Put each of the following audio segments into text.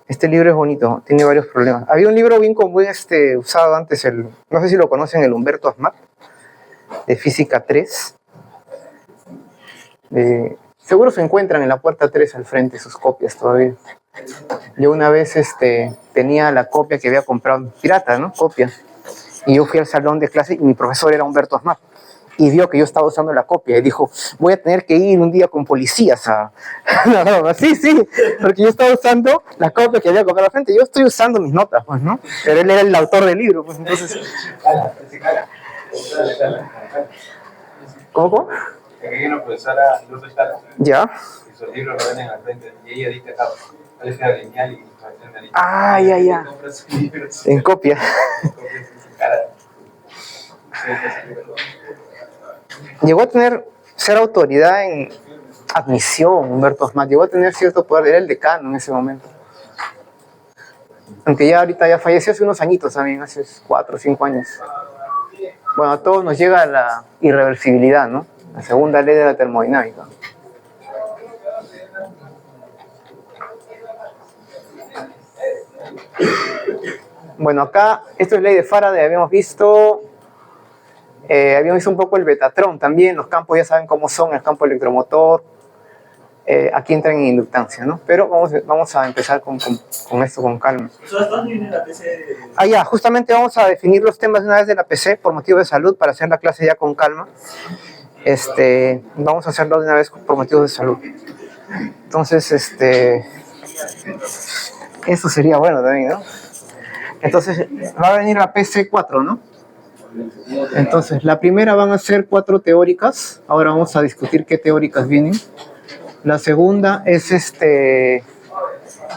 Este libro es bonito, tiene varios problemas. Había un libro bien común usado antes, no sé si lo conocen, el Humberto Asmat, de Física 3. Seguro se encuentran en la puerta 3 al frente sus copias todavía. Yo una vez tenía la copia que había comprado, pirata, ¿no? Copia. Y yo fui al salón de clase y mi profesor era Humberto Asmat. Y vio que yo estaba usando la copia y dijo, voy a tener que ir un día con policías a... No, sí, porque yo estaba usando la copia que había comprado al frente. Yo estoy usando mis notas, pues, ¿no? Pero él era el autor del libro, pues, entonces... ¿Cómo? Aquí hay una profesora, Lourdes Cala. ¿Ya? Y sus libros lo ven en la frente. Y ella dicta acá. Parece la lineal y Ah, ya. En copia. Llegó a ser autoridad en admisión, Humberto Asmat. Llegó a tener cierto poder. Era el decano en ese momento. Aunque ya ahorita ya falleció hace unos añitos también, hace 4 o 5 años. Bueno, a todos nos llega la irreversibilidad, ¿no? La segunda ley de la termodinámica. Bueno, acá, esto es ley de Faraday, habíamos visto un poco el Betatron también, los campos ya saben cómo son, el campo electromotor, aquí entran en inductancia, ¿no? Pero vamos a empezar con esto con calma. Ya, justamente vamos a definir los temas de una vez de la PC por motivo de salud para hacer la clase ya con calma. Vamos a hacerlo de una vez por motivos de salud. Entonces, eso sería bueno también, ¿no? Entonces, va a venir la PC4, ¿no? Entonces, la primera van a ser 4 teóricas. Ahora vamos a discutir qué teóricas vienen. La segunda es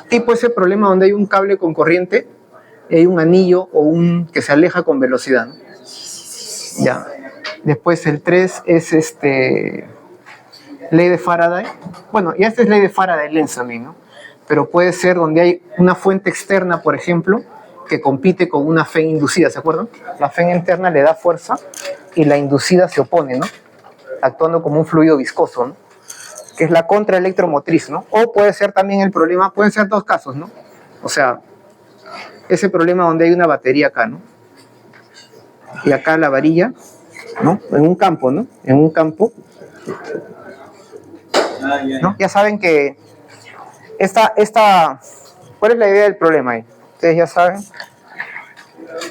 tipo ese problema donde hay un cable con corriente y hay un anillo o que se aleja con velocidad, ¿no? Ya. Después el 3 es ley de Faraday. Bueno, ya esta es ley de Faraday-Lenz también, ¿no? Pero puede ser donde hay una fuente externa, por ejemplo, que compite con una fe inducida, ¿se acuerdan? La fe interna le da fuerza y la inducida se opone, ¿no? Actuando como un fluido viscoso, ¿no? Que es la contraelectromotriz, ¿no? O puede ser también el problema, pueden ser 2 casos, ¿no? O sea, ese problema donde hay una batería acá, ¿no? Y acá la varilla, ¿no? En un campo, ¿no? En un campo, ¿no? Ya saben que ¿cuál es la idea del problema ahí? Ustedes ya saben.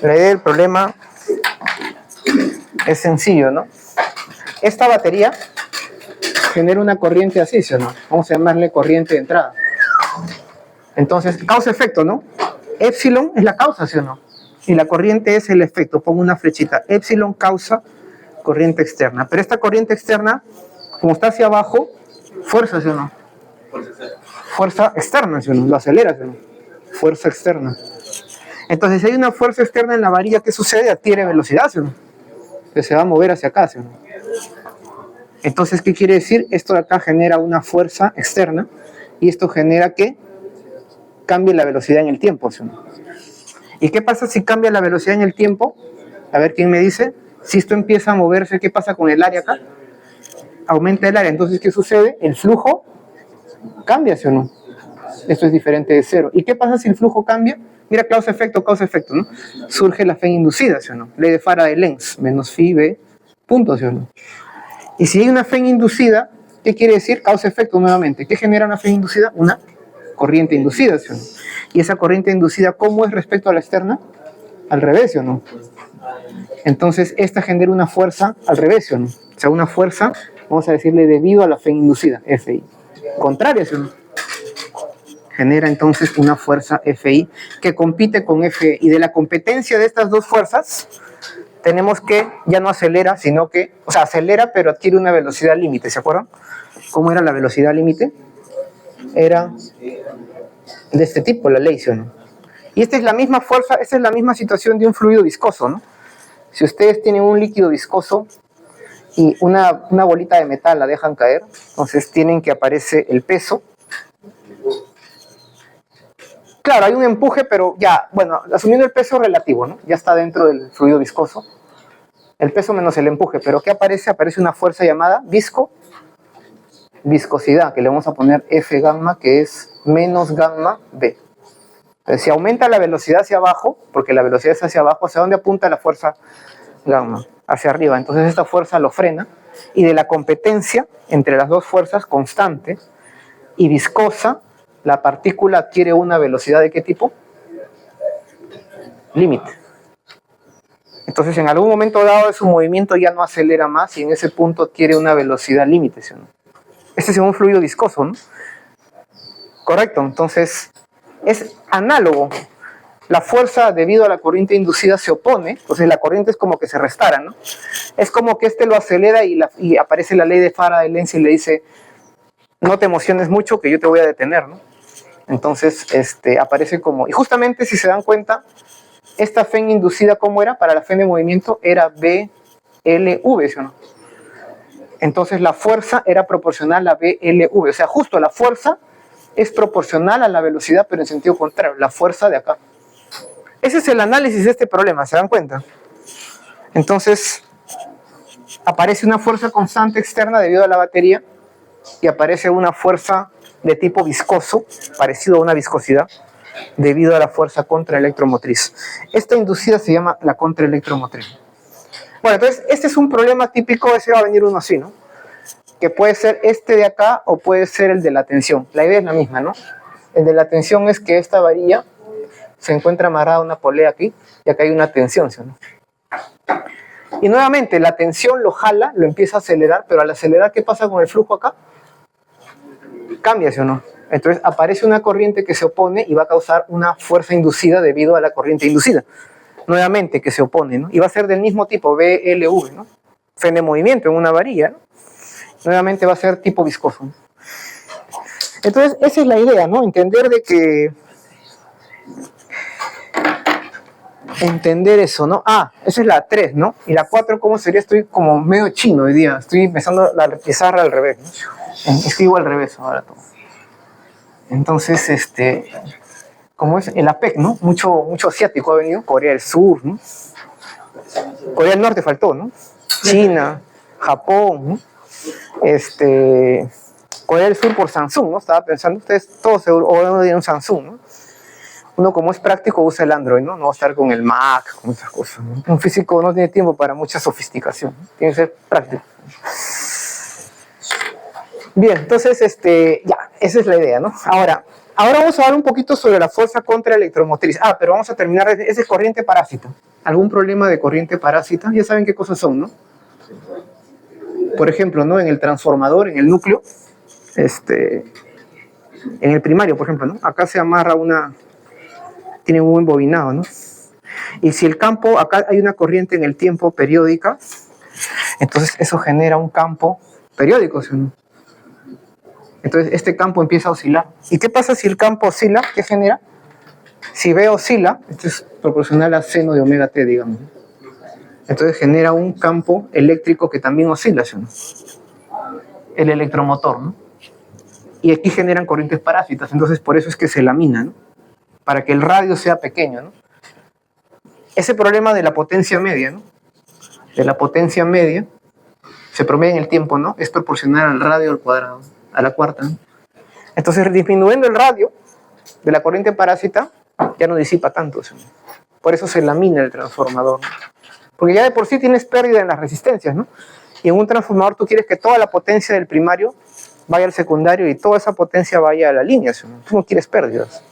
La idea del problema es sencillo, ¿no? Esta batería genera una corriente así, ¿sí o no? Vamos a llamarle corriente de entrada. Entonces, causa-efecto, ¿no? Epsilon es la causa, ¿sí o no? Y la corriente es el efecto. Pongo una flechita. Epsilon causa corriente externa. Pero esta corriente externa, como está hacia abajo, fuerza, ¿sí o no? Fuerza externa, ¿sí o no? Lo acelera, ¿sí o no? Fuerza externa. Entonces, si hay una fuerza externa en la varilla, ¿qué sucede? Adquiere velocidad, ¿sí o no? Que se va a mover hacia acá, ¿sí o no? Entonces, ¿qué quiere decir? Esto de acá genera una fuerza externa y esto genera que cambie la velocidad en el tiempo, ¿sí o no? ¿Y qué pasa si cambia la velocidad en el tiempo? A ver, ¿quién me dice? Si esto empieza a moverse, ¿qué pasa con el área acá? Aumenta el área. Entonces, ¿qué sucede? El flujo cambia, ¿sí o no? Esto es diferente de cero. ¿Y qué pasa si el flujo cambia? Mira, causa-efecto, ¿no? Surge la fe inducida, ¿sí o no? Ley de Faraday-Lenz, menos phi b, punto, ¿sí o no? Y si hay una fe inducida, ¿qué quiere decir? Causa-efecto nuevamente. ¿Qué genera una fe inducida? Una corriente inducida, ¿sí o no? Y esa corriente inducida, ¿cómo es respecto a la externa? Al revés, ¿sí o no? Entonces, esta genera una fuerza al revés, ¿sí o no? O sea, una fuerza, vamos a decirle, debido a la fe inducida, Fi. Contraria, ¿sí o no? Genera entonces una fuerza Fi que compite con Fe. Y de la competencia de estas dos fuerzas, tenemos que ya no acelera, sino que, o sea, acelera pero adquiere una velocidad límite, ¿se acuerdan? ¿Cómo era la velocidad límite? Era de este tipo, la ley, ¿sí o no? Y esta es la misma fuerza, esta es la misma situación de un fluido viscoso, ¿no? Si ustedes tienen un líquido viscoso y una bolita de metal la dejan caer, entonces tienen que aparecer el peso. Claro, hay un empuje, pero ya, bueno, asumiendo el peso relativo, ¿no? Ya está dentro del fluido viscoso. El peso menos el empuje, pero ¿qué aparece? Aparece una fuerza llamada viscosidad, que le vamos a poner F gamma, que es menos gamma B. Entonces, si aumenta la velocidad hacia abajo, porque la velocidad es hacia abajo, ¿hacia dónde apunta la fuerza gamma? Hacia arriba. Entonces esta fuerza lo frena, y de la competencia entre las dos fuerzas constante y viscosa, la partícula adquiere una velocidad ¿de qué tipo? Límite. Entonces en algún momento dado de su movimiento ya no acelera más y en ese punto adquiere una velocidad límite, ¿sí o no? Este es un fluido viscoso, ¿no? Correcto, entonces es análogo. La fuerza debido a la corriente inducida se opone, entonces la corriente es como que se restara, ¿no? Es como que este lo acelera y aparece la ley de Faraday-Lenz y le dice, no te emociones mucho que yo te voy a detener, ¿no? Entonces aparece como, y justamente si se dan cuenta, esta Fn inducida, ¿cómo era? Para la Fn de movimiento era BLV, ¿sí o no? Entonces la fuerza era proporcional a BLV, o sea, justo la fuerza es proporcional a la velocidad, pero en sentido contrario, la fuerza de acá. Ese es el análisis de este problema, ¿se dan cuenta? Entonces, aparece una fuerza constante externa debido a la batería y aparece una fuerza de tipo viscoso, parecido a una viscosidad, debido a la fuerza contraelectromotriz. Esta inducida se llama la contraelectromotriz. Bueno, entonces, este es un problema típico, ese va a venir uno así, ¿no? Que puede ser este de acá o puede ser el de la tensión. La idea es la misma, ¿no? El de la tensión es que esta varilla se encuentra amarrada a una polea aquí y acá hay una tensión, ¿sí o no? Y nuevamente, la tensión lo jala, lo empieza a acelerar, pero al acelerar, ¿qué pasa con el flujo acá? Cambia, ¿sí o no? Entonces aparece una corriente que se opone y va a causar una fuerza inducida debido a la corriente inducida. Nuevamente, que se opone, ¿no? Y va a ser del mismo tipo, BLV, ¿no? Fn de movimiento en una varilla, ¿no? Nuevamente va a ser tipo viscoso, ¿no? Entonces, esa es la idea, ¿no? Entender eso, ¿no? Ah, esa es la 3, ¿no? Y la 4, ¿cómo sería? Estoy como medio chino hoy día. Estoy empezando la pizarra al revés, ¿no? Escribo al revés ahora todo. Entonces, como es el APEC, ¿no? Mucho asiático ha venido. Corea del Sur, ¿no? Corea del Norte faltó, ¿no? China, Japón, ¿no? Corea del Sur por Samsung, ¿no? Estaba pensando, ustedes todos uno tiene un Samsung, ¿no? Uno como es práctico usa el Android, ¿no? No va a estar con el Mac, con esas cosas, ¿no? Un físico no tiene tiempo para mucha sofisticación, ¿no? Tiene que ser práctico. Bien, entonces, ya, esa es la idea, ¿no? Ahora vamos a hablar un poquito sobre la fuerza contraelectromotriz. Ah, pero vamos a terminar, esa es corriente parásita. ¿Algún problema de corriente parásita? Ya saben qué cosas son, ¿no? Por ejemplo, ¿no? En el transformador, en el núcleo, en el primario, por ejemplo, ¿no? Acá se amarra tiene un embobinado, ¿no? Y si el campo, acá hay una corriente en el tiempo periódica, entonces eso genera un campo periódico, ¿sí o no? Entonces este campo empieza a oscilar. ¿Y qué pasa si el campo oscila? ¿Qué genera? Si B oscila, esto es proporcional a seno de omega t, digamos. Entonces genera un campo eléctrico que también oscila, ¿sí o no? El electromotor, ¿no? Y aquí generan corrientes parásitas, entonces por eso es que se lamina, ¿no? Para que el radio sea pequeño, ¿no? Ese problema de la potencia media, ¿no? De la potencia media, se promedia en el tiempo, ¿no? Es proporcional al radio al cuadrado, a la cuarta, ¿no? Entonces, disminuyendo el radio de la corriente parásita, ya no disipa tanto, ¿sí? Por eso se lamina el transformador, ¿no? Porque ya de por sí tienes pérdida en las resistencias, ¿no? Y en un transformador tú quieres que toda la potencia del primario vaya al secundario y toda esa potencia vaya a la línea, ¿sí? Tú no quieres pérdidas.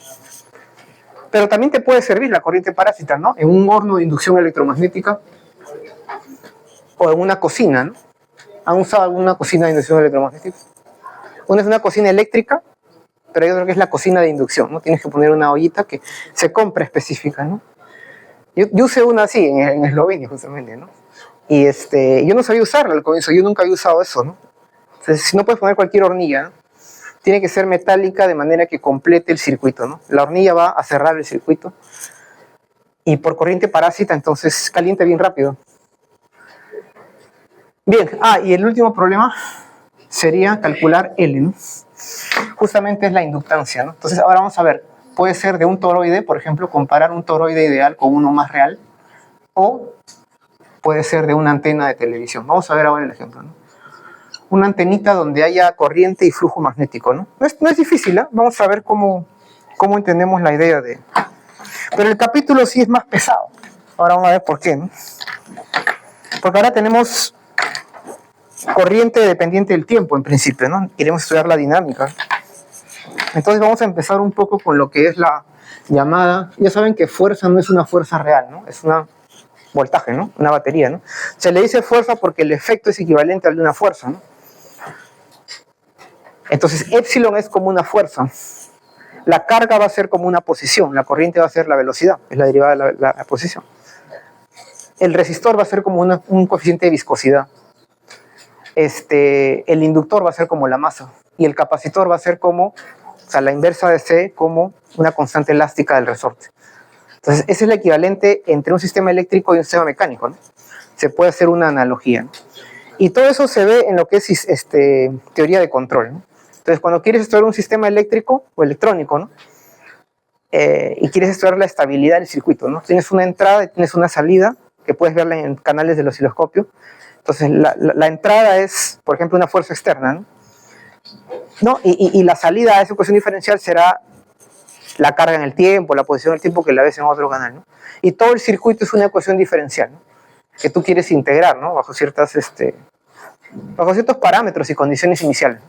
Pero también te puede servir la corriente parásita, ¿no? En un horno de inducción electromagnética o en una cocina, ¿no? ¿Han usado alguna cocina de inducción electromagnética? Una es una cocina eléctrica, pero hay otra que es la cocina de inducción, ¿no? Tienes que poner una ollita que se compra específica, ¿no? Yo usé una así en Eslovenia, justamente, ¿no? Y yo no sabía usarla al comienzo, yo nunca había usado eso, ¿no? Entonces, si no puedes poner cualquier hornilla, ¿no? Tiene que ser metálica de manera que complete el circuito, ¿no? La hornilla va a cerrar el circuito y por corriente parásita, entonces calienta bien rápido. Bien, y el último problema sería calcular L, ¿no? Justamente es la inductancia, ¿no? Entonces ahora vamos a ver, puede ser de un toroide, por ejemplo, comparar un toroide ideal con uno más real, o puede ser de una antena de televisión. Vamos a ver ahora el ejemplo, ¿no? una antenita donde haya corriente y flujo magnético, ¿no? No es difícil, ¿eh? Vamos a ver cómo entendemos la idea de... Pero el capítulo sí es más pesado. Ahora vamos a ver por qué, ¿no? Porque ahora tenemos corriente dependiente del tiempo, en principio, ¿no? Queremos estudiar la dinámica. Entonces vamos a empezar un poco con lo que es la llamada... Ya saben que fuerza no es una fuerza real, ¿no? Es una voltaje, ¿no? Una batería, ¿no? Se le dice fuerza porque el efecto es equivalente al de una fuerza, ¿no? Entonces, épsilon es como una fuerza. La carga va a ser como una posición. La corriente va a ser la velocidad. Es la derivada de la posición. El resistor va a ser como un coeficiente de viscosidad. El inductor va a ser como la masa. Y el capacitor va a ser como, o sea, la inversa de C, como una constante elástica del resorte. Entonces, ese es el equivalente entre un sistema eléctrico y un sistema mecánico, ¿no? Se puede hacer una analogía, ¿no? Y todo eso se ve en lo que es teoría de control, ¿no? Entonces, cuando quieres estudiar un sistema eléctrico o electrónico, ¿no? Y quieres estudiar la estabilidad del circuito, ¿no? Tienes una entrada y tienes una salida, que puedes verla en canales del osciloscopio. Entonces, la entrada es, por ejemplo, una fuerza externa, ¿no? Y la salida a esa ecuación diferencial será la carga en el tiempo, la posición del tiempo que la ves en otro canal, ¿no? Y todo el circuito es una ecuación diferencial, ¿no? Que tú quieres integrar, ¿no? Bajo ciertos parámetros y condiciones iniciales.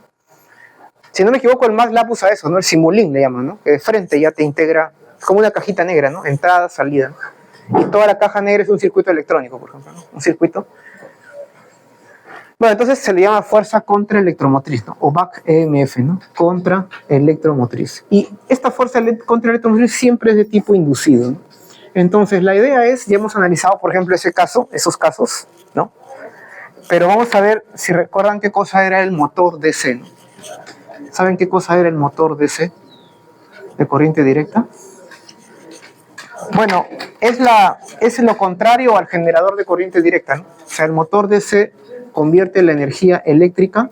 Si no me equivoco, el MATLAB usa eso, ¿no? El Simulink le llaman, ¿no? Que de frente ya te integra, como una cajita negra, ¿no? Entrada, salida, ¿no? Y toda la caja negra es un circuito electrónico, por ejemplo, ¿no? Un circuito. Bueno, entonces se le llama fuerza contraelectromotriz, ¿no? O back EMF, ¿no? Contraelectromotriz. Y esta fuerza contraelectromotriz siempre es de tipo inducido, ¿no? Entonces, la idea es, ya hemos analizado, por ejemplo, esos casos, ¿no? Pero vamos a ver si recuerdan qué cosa era el motor DC, ¿no? ¿Saben qué cosa era el motor DC de corriente directa? Bueno, es lo contrario al generador de corriente directa, ¿no? O sea, el motor DC convierte la energía eléctrica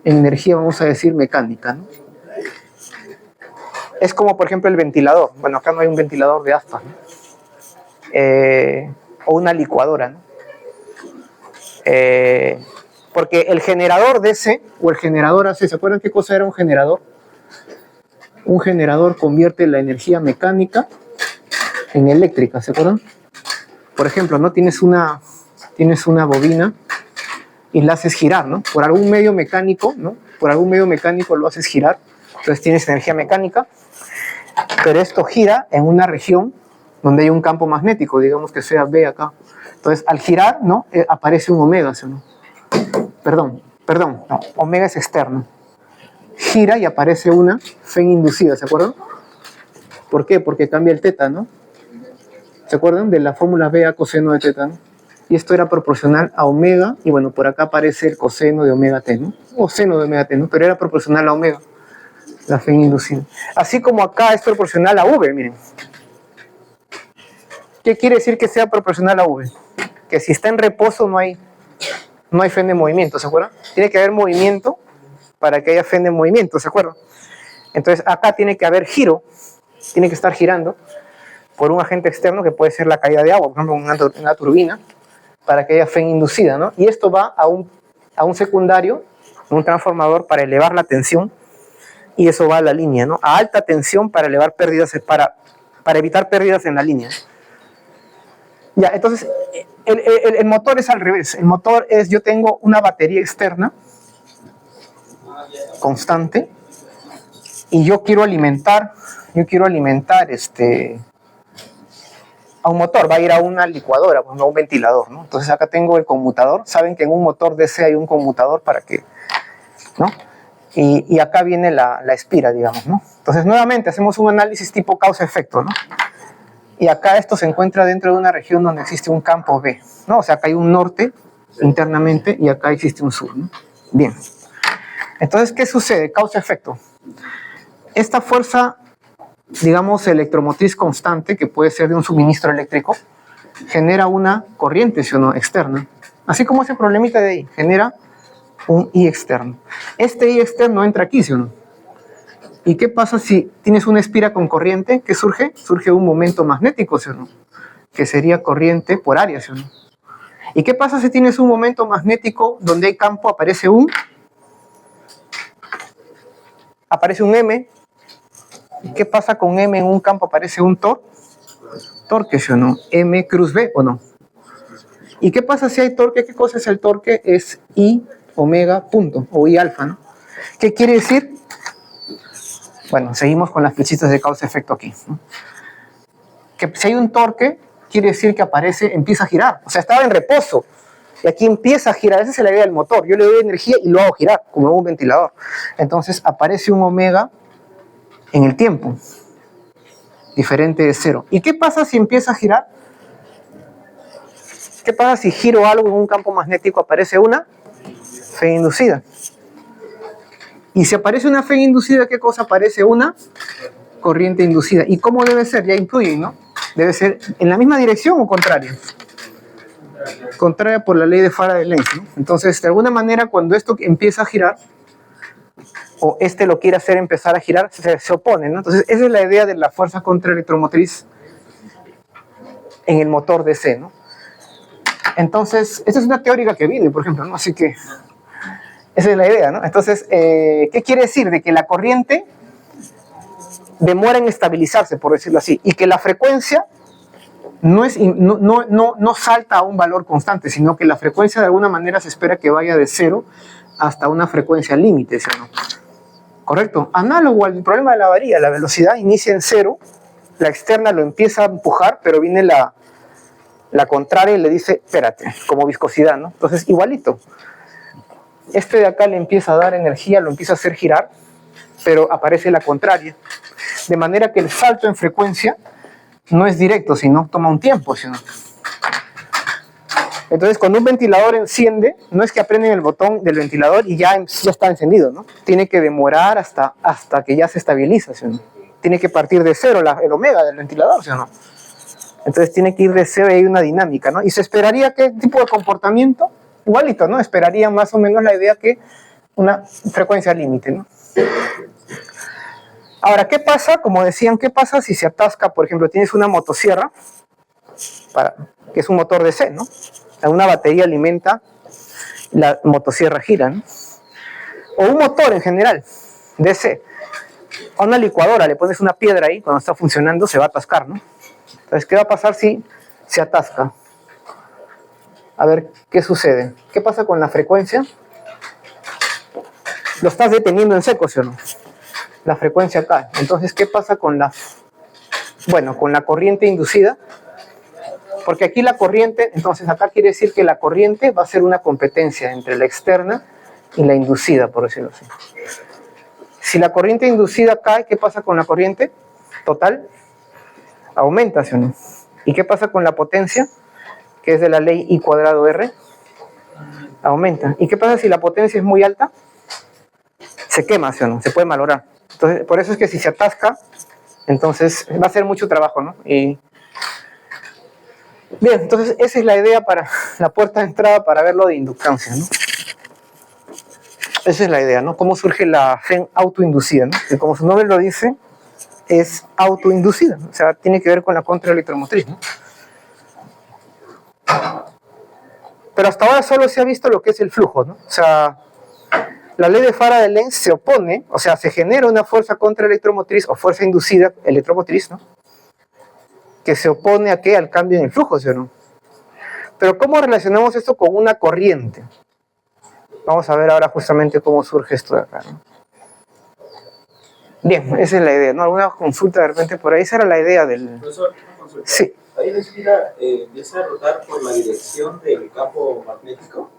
en energía, vamos a decir, mecánica, ¿no? Es como, por ejemplo, el ventilador. Bueno, acá no hay un ventilador de aspas, ¿no? O una licuadora, ¿no? Porque el generador DC o el generador AC, ¿se acuerdan qué cosa era un generador? Un generador convierte la energía mecánica en eléctrica, ¿se acuerdan? Por ejemplo, ¿no? Tienes una bobina y la haces girar, ¿no? Por algún medio mecánico, ¿no? Por algún medio mecánico lo haces girar, entonces tienes energía mecánica, pero esto gira en una región donde hay un campo magnético, digamos que sea B acá. Entonces, al girar, ¿no? Aparece un omega, ¿sí o no? Perdón, no, omega es externo. Gira y aparece una FEN inducida, ¿se acuerdan? ¿Por qué? Porque cambia el teta, ¿no? ¿Se acuerdan? De la fórmula B a coseno de teta, ¿no? Y esto era proporcional a omega, y bueno, por acá aparece el coseno de omega t, ¿no? O seno de omega t, ¿no? Pero era proporcional a omega, la FEN inducida. Así como acá es proporcional a V, miren. ¿Qué quiere decir que sea proporcional a V? Que si está en reposo no hay FEN de movimiento, ¿se acuerdan? Tiene que haber movimiento para que haya FEN de movimiento, ¿se acuerdan? Entonces acá tiene que haber giro, tiene que estar girando por un agente externo que puede ser la caída de agua, por ejemplo una turbina, para que haya FEN inducida, ¿no? Y esto va a un secundario, un transformador para elevar la tensión, y eso va a la línea, ¿no? A alta tensión para elevar pérdidas, para evitar pérdidas en la línea. Ya, entonces, el motor es al revés. El motor es, yo tengo una batería externa constante y yo quiero alimentar a un motor, va a ir a una licuadora, a un ventilador, ¿no? Entonces acá tengo el conmutador. Saben que en un motor DC hay un conmutador para que, ¿no? Y acá viene la espira, digamos, ¿no? Entonces nuevamente hacemos un análisis tipo causa-efecto, ¿no? Y acá esto se encuentra dentro de una región donde existe un campo B, ¿no? O sea, acá hay un norte internamente y acá existe un sur, ¿no? Bien. Entonces, ¿qué sucede? Causa-efecto. Esta fuerza, digamos, electromotriz constante, que puede ser de un suministro eléctrico, genera una corriente, ¿sí o no?, externa. Así como ese problemita de ahí, genera un I externo. Este I externo entra aquí, ¿sí o no? ¿Y qué pasa si tienes una espira con corriente? ¿Qué surge? Surge un momento magnético, ¿sí o no? Que sería corriente por área, ¿sí o no? ¿Y qué pasa si tienes un momento magnético donde hay campo, aparece un aparece un M. ¿Qué pasa con M en un campo? Aparece un torque, ¿sí o no? M cruz B, ¿o no? ¿Y qué pasa si hay torque? ¿Qué cosa es el torque? Es I omega punto, o I alfa, ¿no? ¿Qué quiere decir? Bueno, seguimos con las flechitas de causa-efecto aquí, ¿no? Que si hay un torque, quiere decir que aparece, empieza a girar. O sea, estaba en reposo. Y aquí empieza a girar. Esa es la idea del motor. Yo le doy energía y lo hago girar, como un ventilador. Entonces aparece un omega en el tiempo, diferente de cero. ¿Y qué pasa si empieza a girar? ¿Qué pasa si giro algo en un campo magnético? Aparece una fe inducida. Y si aparece una fe inducida, ¿qué cosa aparece? Una corriente inducida. ¿Y cómo debe ser? Ya incluyen, ¿no? Debe ser en la misma dirección o contraria. Contraria por la ley de Faraday-Lenz, ¿no? Entonces, de alguna manera, cuando esto empieza a girar, o este lo quiere hacer empezar a girar, se opone, ¿no? Entonces, esa es la idea de la fuerza contraelectromotriz en el motor DC, ¿no? Entonces, esta es una teórica que viene, por ejemplo, ¿no? Así que, esa es la idea, ¿no? Entonces, ¿qué quiere decir? De que la corriente demora en estabilizarse, por decirlo así, y que la frecuencia no salta a un valor constante, sino que la frecuencia de alguna manera se espera que vaya de cero hasta una frecuencia límite, ¿sí o no? ¿Correcto? Análogo al problema de la varilla, la velocidad inicia en cero, la externa lo empieza a empujar, pero viene la contraria y le dice, espérate, como viscosidad, ¿no? Entonces, igualito. Este de acá le empieza a dar energía, lo empieza a hacer girar, pero aparece la contraria. De manera que el salto en frecuencia no es directo, sino toma un tiempo, ¿sí o no? Entonces, cuando un ventilador enciende, no es que aprenden el botón del ventilador y ya está encendido, ¿no? Tiene que demorar hasta que ya se estabiliza, ¿sí o no? Tiene que partir de cero el omega del ventilador, ¿sí o no? Entonces tiene que ir de cero y hay una dinámica, ¿no? Y se esperaría qué tipo de comportamiento, igualito, ¿no? Esperaría más o menos la idea que una frecuencia límite, ¿no? Ahora, ¿qué pasa? Como decían, ¿qué pasa si se atasca? Por ejemplo, tienes una motosierra, que es un motor DC, ¿no? Una batería alimenta, la motosierra gira, ¿no? O un motor en general, DC. A una licuadora le pones una piedra ahí, cuando está funcionando se va a atascar, ¿no? Entonces, ¿qué va a pasar si se atasca? A ver, ¿qué sucede? ¿Qué pasa con la frecuencia? Lo estás deteniendo en seco, ¿sí o no? La frecuencia cae. Entonces, ¿qué pasa con con la corriente inducida? Porque aquí la corriente, entonces acá quiere decir que la corriente va a ser una competencia entre la externa y la inducida, por decirlo así. Si la corriente inducida cae, ¿qué pasa con la corriente total? Aumenta, ¿sí o no? ¿Y qué pasa con la potencia? Que es de la ley I cuadrado R. Aumenta. ¿Y qué pasa si la potencia es muy alta? Se quema, ¿sí o no? Se puede malograr. Entonces, por eso es que si se atasca, entonces va a ser mucho trabajo, ¿no? Y bien, entonces esa es la idea para la puerta de entrada para ver lo de inductancia, ¿no? Esa es la idea, ¿no? Cómo surge la FEN autoinducida, ¿no? Que como su nombre lo dice, es autoinducida, ¿no? O sea, tiene que ver con la contraelectromotriz, ¿no? Pero hasta ahora solo se ha visto lo que es el flujo, ¿no? O sea, la ley de Faraday-Lenz se opone, o sea, se genera una fuerza contraelectromotriz o fuerza inducida electromotriz, ¿no? Que se opone a ¿qué? Al cambio en el flujo, ¿sí o no? Pero ¿cómo relacionamos esto con una corriente? Vamos a ver ahora justamente cómo surge esto de acá, ¿no? Bien, esa es la idea, ¿no? ¿Alguna consulta de repente por ahí? Esa era la idea del... Profesor, una consulta. Sí. ¿Ahí la espira empieza a rotar por la dirección del campo magnético?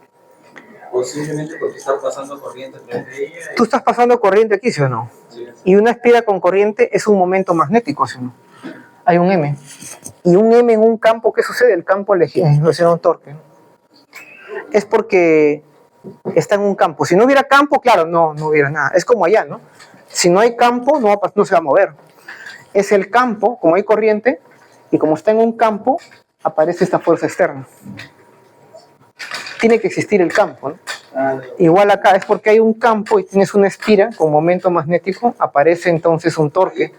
¿O simplemente porque está pasando corriente entre ella? Tú estás pasando corriente aquí, ¿sí o no? Sí. Y una espira con corriente es un momento magnético, ¿sí o no? Hay un M. Y un M en un campo, ¿qué sucede? El campo le genera un torque, ¿no? Es porque está en un campo. Si no hubiera campo, claro, no hubiera nada. Es como allá, ¿no? Si no hay campo, no se va a mover. Es el campo, como hay corriente, y como está en un campo, aparece esta fuerza externa. Tiene que existir el campo, ¿no? Igual acá, es porque hay un campo y tienes una espira con momento magnético, aparece entonces un torque.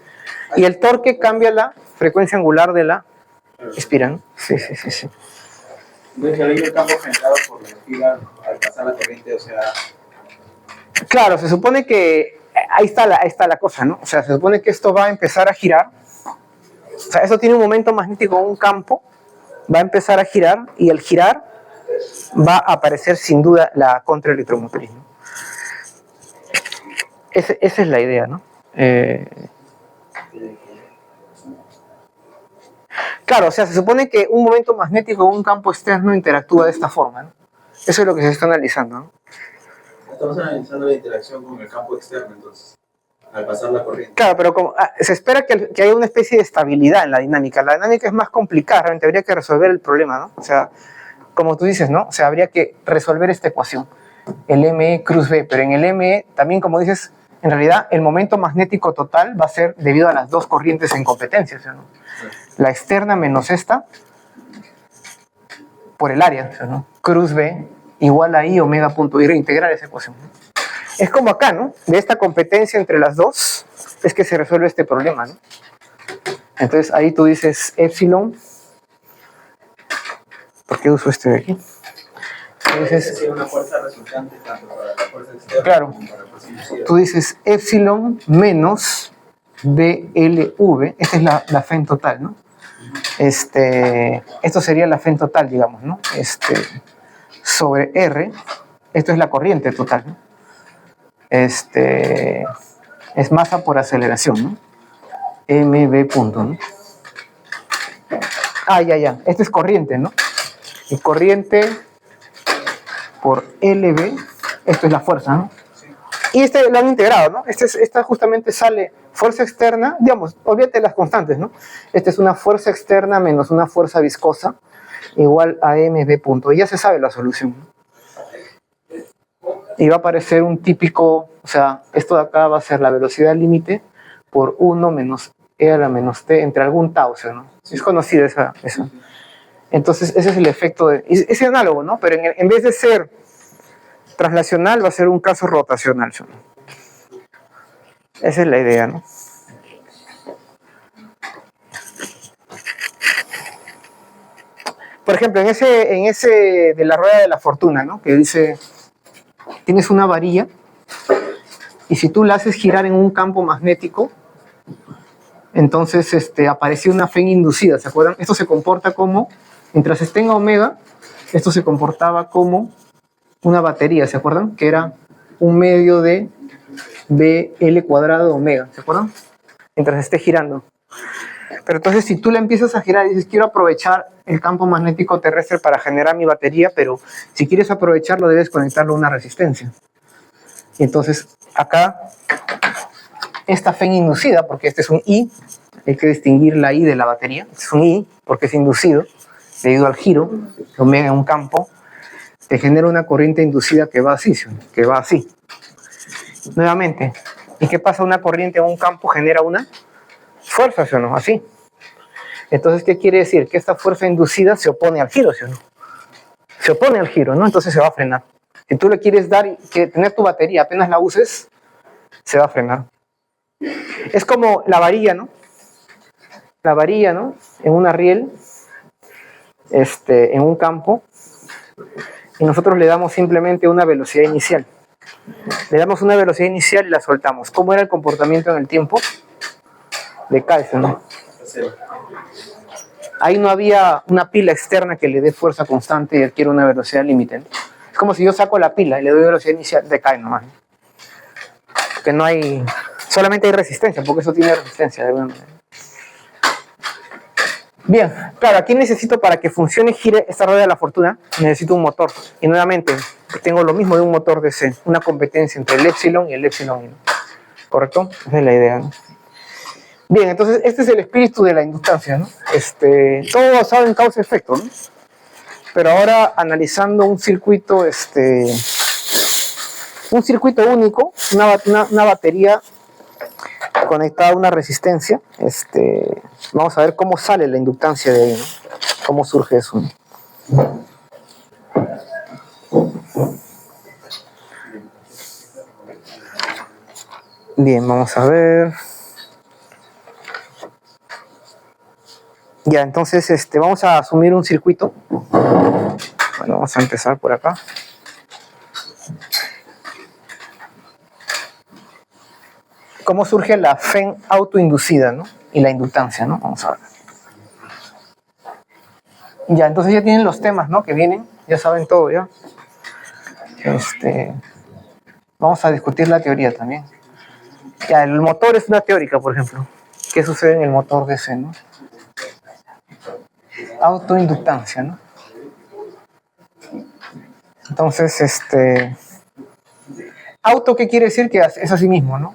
Y el torque cambia la frecuencia angular de la espira, ¿no? Sí. Entonces, ahí el campo generado por la espira al pasar la corriente, o sea... Claro, se supone que ahí está la cosa, ¿no? O sea, se supone que esto va a empezar a girar. O sea, esto tiene un momento magnético en un campo, va a empezar a girar, y al girar va a aparecer sin duda la contraelectromotriz, ¿no? Esa es la idea, ¿no? Claro, o sea, se supone que un momento magnético en un campo externo interactúa de esta forma, ¿no? Eso es lo que se está analizando, ¿no? Estamos analizando la interacción con el campo externo, entonces, al pasar la corriente. Claro, pero se espera que haya una especie de estabilidad en la dinámica. La dinámica es más complicada, realmente habría que resolver el problema, ¿no? O sea, como tú dices, ¿no? O sea, habría que resolver esta ecuación, el ME cruz B, pero en el ME también, como dices, en realidad el momento magnético total va a ser debido a las dos corrientes en competencia, ¿no? La externa menos esta por el área, ¿no? Cruz B igual a I omega punto I, reintegrar esa ecuación, ¿no? Es como acá, ¿no? De esta competencia entre las dos es que se resuelve este problema, ¿no? Entonces ahí tú dices epsilon. ¿Por qué uso este de aquí? Entonces, una fuerza resultante tanto para la fuerza externa, claro, como para la fuerza inducida. Tú dices epsilon menos BLV, esta es la fe en total, ¿no? Esto sería la fe en total, digamos, ¿no? Sobre R, esto es la corriente total, ¿no? Es masa por aceleración, ¿no? MB punto, ¿no? Ya. Esta es corriente, ¿no? Y corriente por LB, esto es la fuerza, ¿no? Y lo han integrado, ¿no? Esta justamente sale fuerza externa, digamos, olvídate las constantes, ¿no? Esta es una fuerza externa menos una fuerza viscosa igual a MB punto. Y ya se sabe la solución, ¿no? Y va a aparecer un típico, o sea, esto de acá va a ser la velocidad límite por 1 menos E a la menos T entre algún tau, ¿no? Es conocida esa. Entonces, ese es el efecto es análogo, ¿no? Pero en vez de ser translacional, va a ser un caso rotacional, ¿no? Esa es la idea, ¿no? Por ejemplo, en ese de la rueda de la fortuna, ¿no? Que dice, tienes una varilla y si tú la haces girar en un campo magnético, entonces apareció una fe inducida, ¿se acuerdan? Esto se comporta como, mientras esté en omega, esto se comportaba como una batería, ¿se acuerdan? Que era un medio de BL cuadrado omega, ¿se acuerdan? Mientras esté girando. Pero entonces si tú la empiezas a girar y dices, quiero aprovechar el campo magnético terrestre para generar mi batería, pero si quieres aprovecharlo debes conectarlo a una resistencia. Y entonces acá, esta fe inducida, porque este es un I, hay que distinguir la I de la batería, este es un I porque es inducido, debido al giro, de omega en un campo, te genera una corriente inducida que va así, que va así. Nuevamente, ¿y qué pasa? Una corriente en un campo genera una fuerza, ¿sí o no? Así. Entonces, ¿qué quiere decir? Que esta fuerza inducida se opone al giro, ¿sí o no? Se opone al giro, ¿no? Entonces se va a frenar. Si tú le quieres dar, que tener tu batería, apenas la uses, se va a frenar. Es como la varilla, ¿no? La varilla, ¿no? En una riel, en un campo, y nosotros le damos simplemente una velocidad inicial. Le damos una velocidad inicial y la soltamos. ¿Cómo era el comportamiento en el tiempo? Decae, ¿no? Ahí no había una pila externa que le dé fuerza constante y adquiere una velocidad límite, ¿no? Es como si yo saco la pila y le doy velocidad inicial, decae nomás, ¿no? Porque no hay, solamente hay resistencia, porque eso tiene resistencia de alguna manera. Bien, claro, aquí necesito para que funcione y gire esta rueda de la fortuna, necesito un motor. Y nuevamente, tengo lo mismo de un motor DC, una competencia entre el epsilon y el epsilon I, ¿no? ¿Correcto? Esa es la idea, ¿no? Bien, entonces este es el espíritu de la inductancia, ¿no? Todo basado en causa-efecto, ¿no? Pero ahora analizando un circuito único, una batería conectada a una resistencia, vamos a ver cómo sale la inductancia de ahí, ¿no? Cómo surge eso, ¿no? Bien, vamos a ver. Ya, entonces vamos a asumir un circuito. Bueno, vamos a empezar por acá. cómo surge la FEN autoinducida, ¿no? Y la inductancia, ¿no? Vamos a ver. Ya, entonces ya tienen los temas, ¿no? Que vienen, ya saben todo, ¿ya? Vamos a discutir la teoría también. Ya, el motor es una teórica, por ejemplo. ¿Qué sucede en el motor DC, ¿no? Autoinductancia, ¿no? Entonces, auto, ¿qué quiere decir? Que es así mismo, ¿no?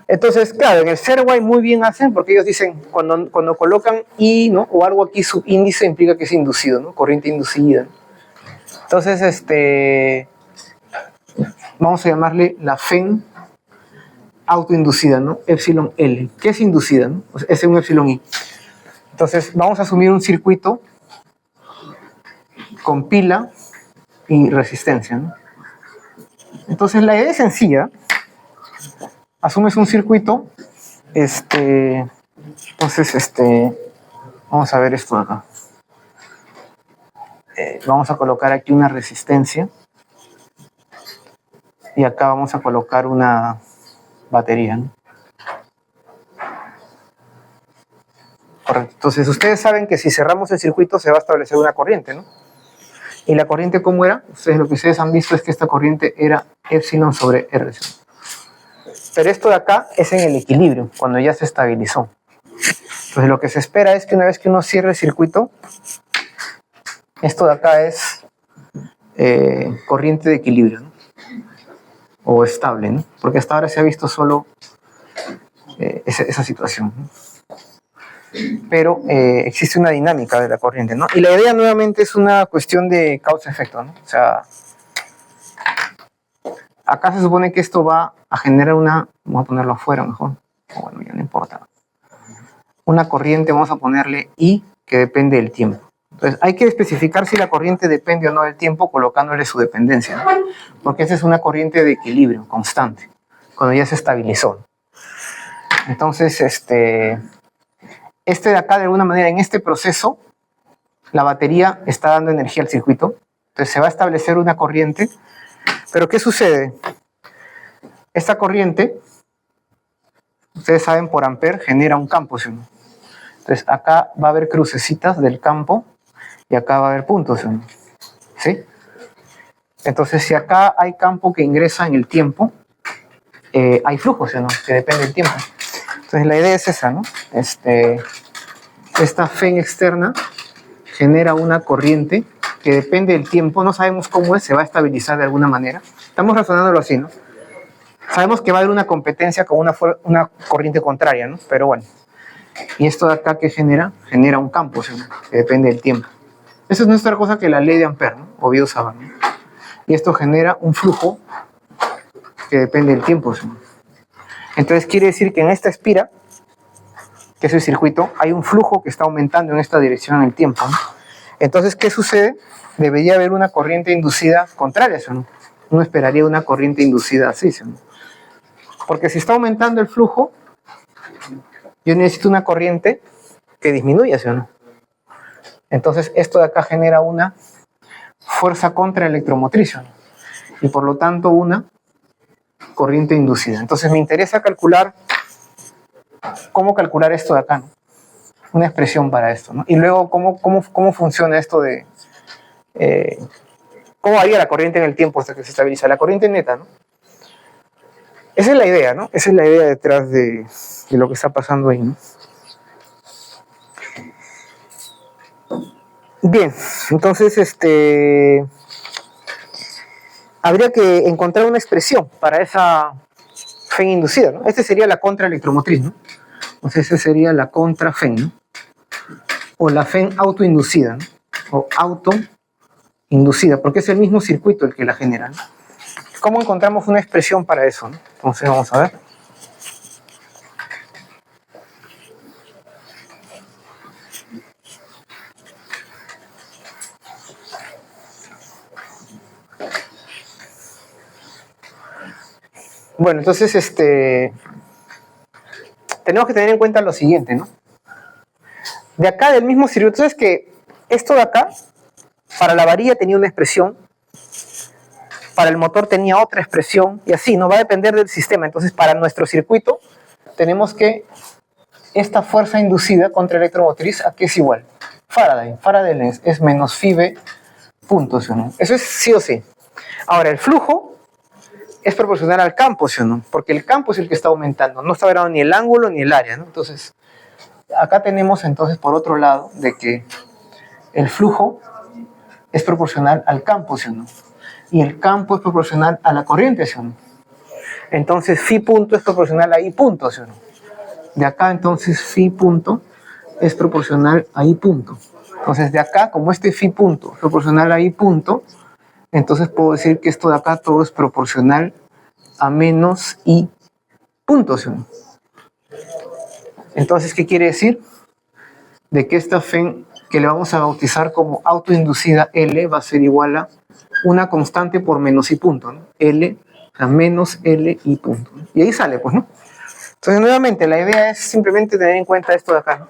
Entonces, claro, en el Serway muy bien hacen, porque ellos dicen, cuando colocan I, ¿no? O algo aquí subíndice implica que es inducido, ¿no? Corriente inducida. Entonces, vamos a llamarle la FEN autoinducida, ¿no? Epsilon L. ¿Qué es inducida, no? Pues es un epsilon I. Entonces, vamos a asumir un circuito con pila y resistencia, ¿no? Entonces, la idea es sencilla. Asumes un circuito, entonces, vamos a ver esto de acá. Vamos a colocar aquí una resistencia y acá vamos a colocar una batería, ¿no? Correcto. Entonces, ustedes saben que si cerramos el circuito se va a establecer una corriente, ¿no? ¿Y la corriente cómo era? Lo que ustedes han visto es que esta corriente era epsilon sobre R. Pero esto de acá es en el equilibrio, cuando ya se estabilizó. Entonces, lo que se espera es que una vez que uno cierre el circuito, esto de acá es corriente de equilibrio, ¿no? O estable, ¿no? Porque hasta ahora se ha visto solo esa situación, ¿no? Pero existe una dinámica de la corriente, ¿no? Y la idea nuevamente es una cuestión de causa-efecto, ¿no? O sea, acá se supone que esto va a generar una, vamos a ponerlo afuera mejor, bueno, ya no importa, una corriente, vamos a ponerle I, que depende del tiempo. Entonces hay que especificar si la corriente depende o no del tiempo colocándole su dependencia, ¿no? Porque esa es una corriente de equilibrio constante, cuando ya se estabilizó. Entonces, de acá, de alguna manera, en este proceso, la batería está dando energía al circuito. Entonces se va a establecer una corriente. Pero ¿qué sucede? Esta corriente, ustedes saben, por amper genera un campo, ¿sí? Entonces acá va a haber crucecitas del campo y acá va a haber puntos, ¿sí? Entonces si acá hay campo que ingresa en el tiempo, hay flujo, ¿sí? ¿No? Que depende del tiempo. Entonces la idea es esa, ¿no? Esta FEN externa genera una corriente que depende del tiempo, no sabemos cómo es, se va a estabilizar de alguna manera. Estamos razonándolo así, ¿no? Sabemos que va a haber una competencia con una corriente contraria, ¿no? Pero bueno. Y esto de acá que genera un campo, ¿sí? Que depende del tiempo. Esa es nuestra cosa que la ley de Ampère, ¿no? O Biot-Savart, ¿no? Y esto genera un flujo que depende del tiempo, ¿sí? Entonces quiere decir que en esta espira, que es el circuito, hay un flujo que está aumentando en esta dirección en el tiempo, ¿no? Entonces, ¿qué sucede? Debería haber una corriente inducida contraria, ¿sí? ¿No? Uno esperaría una corriente inducida así, ¿sí? ¿No? Porque si está aumentando el flujo, yo necesito una corriente que disminuya, ¿sí o no? Entonces, esto de acá genera una fuerza contraelectromotriz, ¿no? Y por lo tanto, una corriente inducida. Entonces, me interesa calcular cómo calcular esto de acá, ¿no? Una expresión para esto, ¿no? Y luego, ¿cómo funciona esto de... ¿cómo varía la corriente en el tiempo hasta que se estabiliza? La corriente neta, ¿no? Esa es la idea, ¿no? Esa es la idea detrás de lo que está pasando ahí, ¿no? Bien, entonces, habría que encontrar una expresión para esa FEN inducida, ¿no? Esta sería la contraelectromotriz, ¿no? Entonces, esa sería la contra-FEN, ¿no? O la FEN autoinducida, ¿no? O autoinducida, porque es el mismo circuito el que la genera, ¿no? ¿Cómo encontramos una expresión para eso, ¿no? Entonces, vamos a ver. Bueno, entonces, tenemos que tener en cuenta lo siguiente, ¿no? De acá, del mismo circuito, entonces que esto de acá, para la varilla tenía una expresión para el motor tenía otra expresión, y así, no va a depender del sistema. Entonces, para nuestro circuito, tenemos que esta fuerza inducida contra electromotriz, ¿a qué es igual? Faraday. Faraday es menos phi b punto, ¿sí o no? Eso es sí o sí. Ahora, el flujo es proporcional al campo, ¿sí o no? Porque el campo es el que está aumentando, no está variando ni el ángulo ni el área, ¿no? Entonces, acá tenemos entonces por otro lado de que el flujo es proporcional al campo, ¿sí o no? Y el campo es proporcional a la corriente, ¿sí o no? Entonces, phi punto es proporcional a I punto, ¿sí o no? De acá, entonces, phi punto es proporcional a I punto. Entonces, de acá, como este phi punto es proporcional a I punto, entonces puedo decir que esto de acá todo es proporcional a menos I punto, ¿sí o no? Entonces, ¿qué quiere decir? De que esta FEN, que le vamos a bautizar como autoinducida L, va a ser igual a una constante por menos I punto, ¿no? L, o sea, menos L I punto, ¿no? Y ahí sale, pues, ¿no? Entonces, nuevamente, la idea es simplemente tener en cuenta esto de acá, ¿no?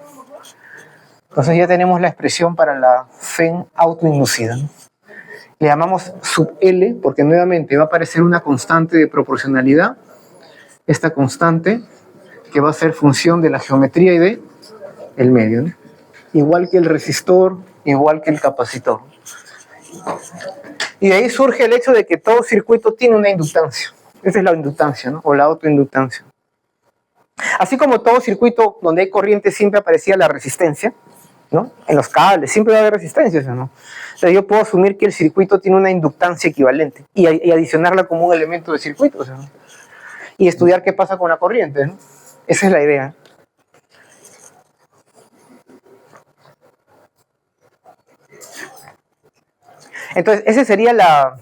Entonces ya tenemos la expresión para la FEN autoinducida, ¿no? Le llamamos sub L porque nuevamente va a aparecer una constante de proporcionalidad, esta constante que va a ser función de la geometría y de el medio, ¿no? Igual que el resistor, igual que el capacitor. Y de ahí surge el hecho de que todo circuito tiene una inductancia. Esa es la inductancia, ¿no? O la autoinductancia. Así como todo circuito donde hay corriente siempre aparecía la resistencia, ¿no? En los cables siempre va a haber resistencias, ¿no? Entonces yo puedo asumir que el circuito tiene una inductancia equivalente y adicionarla como un elemento de circuito, ¿no? Y estudiar qué pasa con la corriente, ¿no? Esa es la idea. Entonces, esa sería la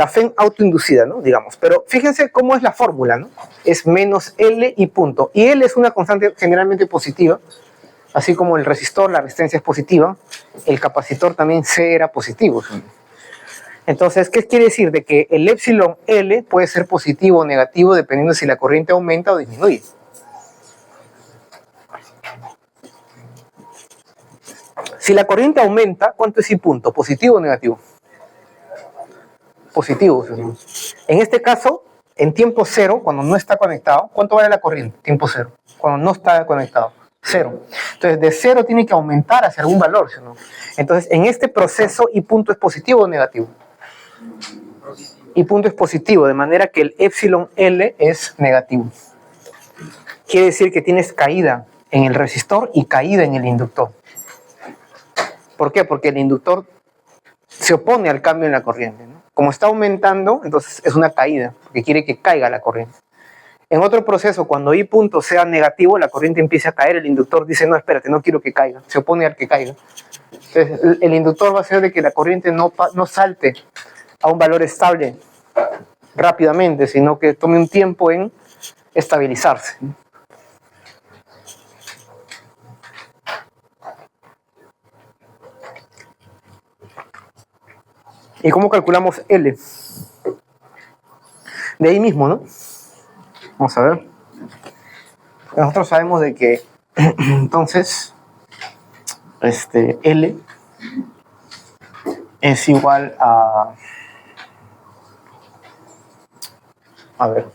FEN autoinducida, ¿no? Digamos. Pero fíjense cómo es la fórmula, ¿no? Es menos L y punto. Y L es una constante generalmente positiva, así como el resistor, la resistencia es positiva, el capacitor también C era positivo. Entonces, ¿qué quiere decir? De que el epsilon L puede ser positivo o negativo dependiendo si la corriente aumenta o disminuye. Si la corriente aumenta, ¿cuánto es I punto? ¿Positivo o negativo? Positivo. En este caso, en tiempo cero, cuando no está conectado, ¿cuánto vale la corriente? Tiempo cero. Cuando no está conectado, cero. Entonces, de cero tiene que aumentar hacia algún valor, ¿sí o no? Entonces, en este proceso, I punto es positivo o negativo. I punto es positivo, de manera que el epsilon L es negativo. Quiere decir que tienes caída en el resistor y caída en el inductor. ¿Por qué? Porque el inductor se opone al cambio en la corriente, ¿no? Como está aumentando, entonces es una caída, porque quiere que caiga la corriente. En otro proceso, cuando I punto sea negativo, la corriente empieza a caer, el inductor dice, no, espérate, no quiero que caiga, se opone al que caiga. Entonces, el inductor va a hacer de que la corriente no salte a un valor estable rápidamente, sino que tome un tiempo en estabilizarse, ¿no? ¿Y cómo calculamos L? De ahí mismo, ¿no? Vamos a ver. Nosotros sabemos de que entonces L es igual a... A ver.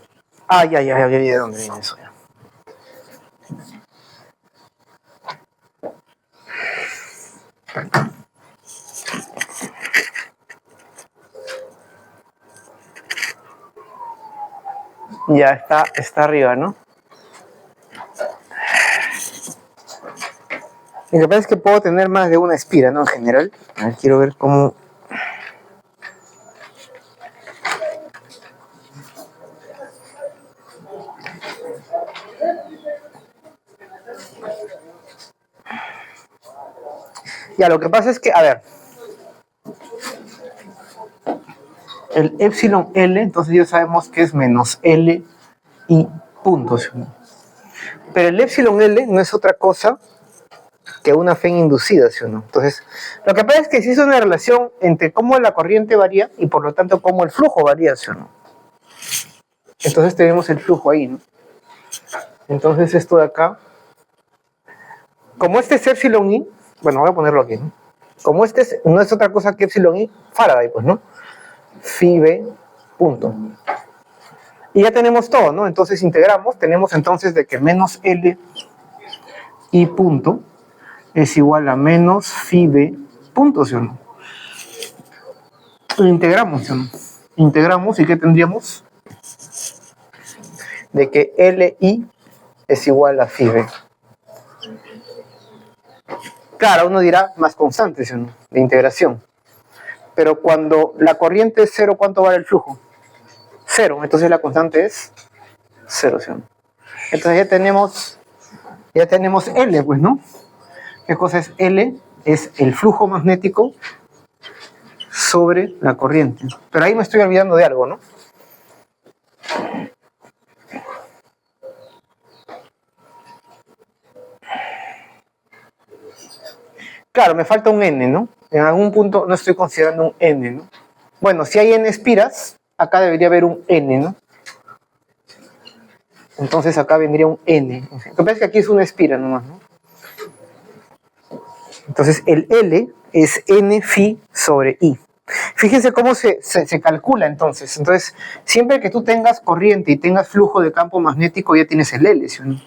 Ya, ¿de dónde viene eso? Ya está arriba, ¿no? Lo que pasa es que puedo tener más de una espira, ¿no? En general. A ver, quiero ver cómo... Ya, lo que pasa es que, a ver, el epsilon L, entonces ya sabemos que es menos L y puntos. Pero el epsilon L no es otra cosa que una FEN inducida, ¿sí o no? Entonces, lo que pasa es que existe una relación entre cómo la corriente varía y por lo tanto cómo el flujo varía, ¿sí o no? Entonces tenemos el flujo ahí, ¿no? Entonces esto de acá, como este es epsilon I, bueno, voy a ponerlo aquí, ¿no? Como no es otra cosa que epsilon I, Faraday, pues, ¿no? phi b punto. Y ya tenemos todo, ¿no? Entonces integramos, tenemos entonces de que menos L I punto es igual a menos phi b punto, ¿sí o no? Integramos, ¿sí o no? Integramos y ¿qué tendríamos? De que Li es igual a phi b. Claro, uno dirá más constante, ¿sí o no? De integración. Pero cuando la corriente es cero, ¿cuánto vale el flujo? Cero, entonces la constante es cero, ¿sí o no? Entonces ya tenemos L, pues, ¿no? ¿Qué cosa es L? Es el flujo magnético sobre la corriente. Pero ahí me estoy olvidando de algo, ¿no? Claro, me falta un N, ¿no? En algún punto no estoy considerando un N, ¿no? Bueno, si hay N espiras, acá debería haber un N, ¿no? Entonces acá vendría un N. Lo que pasa es que aquí es una espira nomás, ¿no? Entonces el L es N phi sobre I. Fíjense cómo se calcula entonces. Entonces, siempre que tú tengas corriente y tengas flujo de campo magnético, ya tienes el L, ¿sí o no?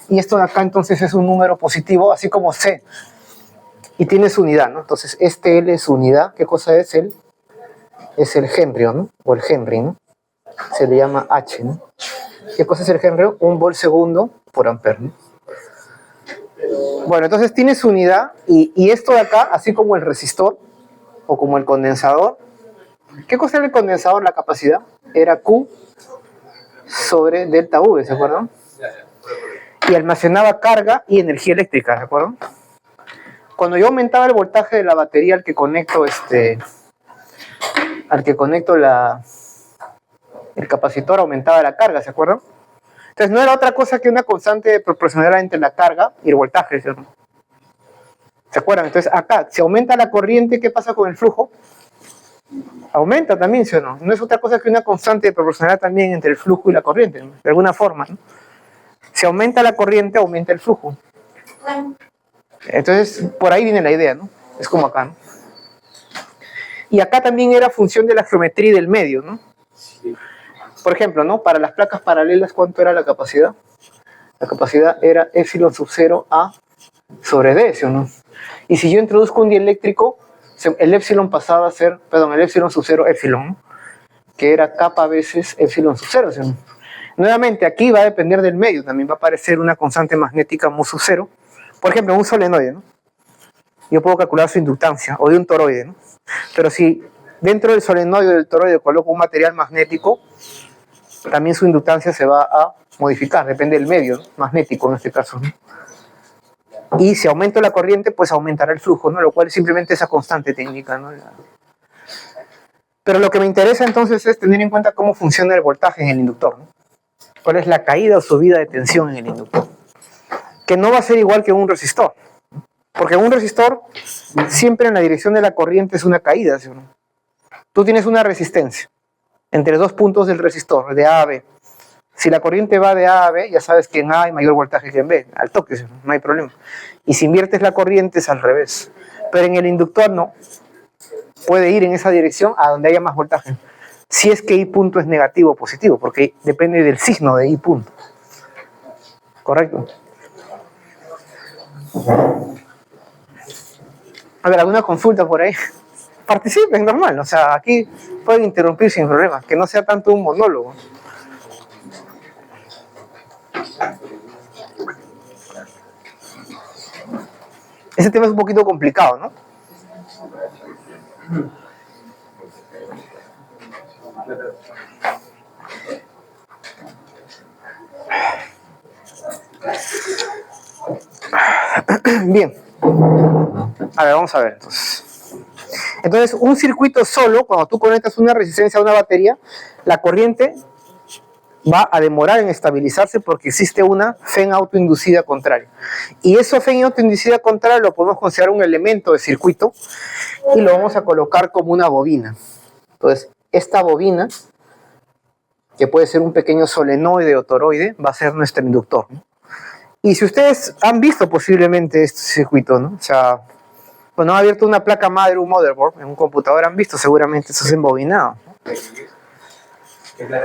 Y esto de acá entonces es un número positivo, así como C. Y tiene su unidad, ¿no? Entonces, este L es su unidad. ¿Qué cosa es él? Es el Henry, ¿no? O el Henry, ¿no? Se le llama H, ¿no? ¿Qué cosa es el Henry? 1 volt segundo por ampere, ¿no? Bueno, entonces tiene su unidad y esto de acá, así como el resistor o como el condensador. ¿Qué cosa era el condensador? La capacidad era Q sobre delta V, ¿se acuerdan? Y almacenaba carga y energía eléctrica, ¿de acuerdo? Cuando yo aumentaba el voltaje de la batería al que conecto el capacitor, aumentaba la carga, ¿se acuerdan? Entonces no era otra cosa que una constante proporcional entre la carga y el voltaje, ¿cierto? ¿Se acuerdan? Entonces acá, si aumenta la corriente, ¿qué pasa con el flujo? Aumenta también, ¿sí o no? No es otra cosa que una constante proporcional también entre el flujo y la corriente, ¿no? De alguna forma, ¿no? Si aumenta la corriente, aumenta el flujo. Entonces, por ahí viene la idea, ¿no? Es como acá, ¿no? Y acá también era función de la geometría del medio, ¿no? Por ejemplo, ¿no? Para las placas paralelas, ¿cuánto era la capacidad? La capacidad era epsilon sub 0 A sobre D, ¿sí o no? Y si yo introduzco un dieléctrico, el epsilon pasaba a ser, perdón, el epsilon sub 0 epsilon, ¿no? Que era kappa veces epsilon sub 0, ¿sí o no? Nuevamente, aquí va a depender del medio, también va a aparecer una constante magnética mu sub 0. Por ejemplo, un solenoide, ¿no? Yo puedo calcular su inductancia, o de un toroide, ¿no? Pero si dentro del solenoide o del toroide coloco un material magnético, también su inductancia se va a modificar, depende del medio, ¿no? Magnético en este caso, ¿no? Y si aumento la corriente, pues aumentará el flujo, ¿no? Lo cual simplemente esa constante técnica, ¿no? Pero lo que me interesa entonces es tener en cuenta cómo funciona el voltaje en el inductor, ¿no? Cuál es la caída o subida de tensión en el inductor. Que no va a ser igual que un resistor. Porque un resistor, siempre en la dirección de la corriente es una caída, ¿sí o no? Tú tienes una resistencia entre dos puntos del resistor, de A a B. Si la corriente va de A a B, ya sabes que en A hay mayor voltaje que en B, al toque, ¿sí? No hay problema. Y si inviertes la corriente es al revés. Pero en el inductor no. Puede ir en esa dirección a donde haya más voltaje. Si es que I punto es negativo o positivo, porque depende del signo de I punto. ¿Correcto? A ver, ¿alguna consulta por ahí? Participen, normal. O sea, aquí pueden interrumpir sin problema. Que no sea tanto un monólogo. Ese tema es un poquito complicado, ¿no? Bien. A ver, vamos a ver entonces. Entonces, un circuito solo, cuando tú conectas una resistencia a una batería, la corriente va a demorar en estabilizarse porque existe una FEN autoinducida contraria. Y eso FEN autoinducida contraria lo podemos considerar un elemento de circuito y lo vamos a colocar como una bobina. Entonces, esta bobina, que puede ser un pequeño solenoide o toroide, va a ser nuestro inductor, ¿no? Y si ustedes han visto posiblemente este circuito, ¿no? O sea, cuando han abierto una placa madre, un motherboard, en un computador han visto seguramente eso es embobinado, ¿no? ¿Qué es la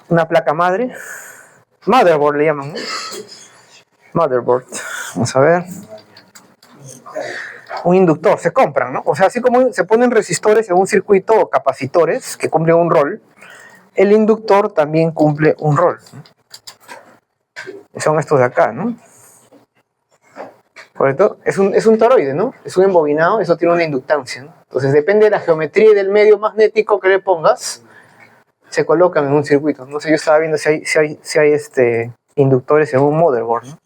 Una placa madre. Motherboard le llaman, ¿no? Motherboard. Vamos a ver. Un inductor, se compran, ¿no? O sea, así como se ponen resistores en un circuito o capacitores que cumplen un rol, el inductor también cumple un rol, ¿no? Son estos de acá, ¿no? ¿Correcto? Es un toroide, ¿no? Es un embobinado, eso tiene una inductancia, ¿no? Entonces depende de la geometría y del medio magnético que le pongas, se colocan en un circuito. No sé, yo estaba viendo si hay inductores en un motherboard, ¿no?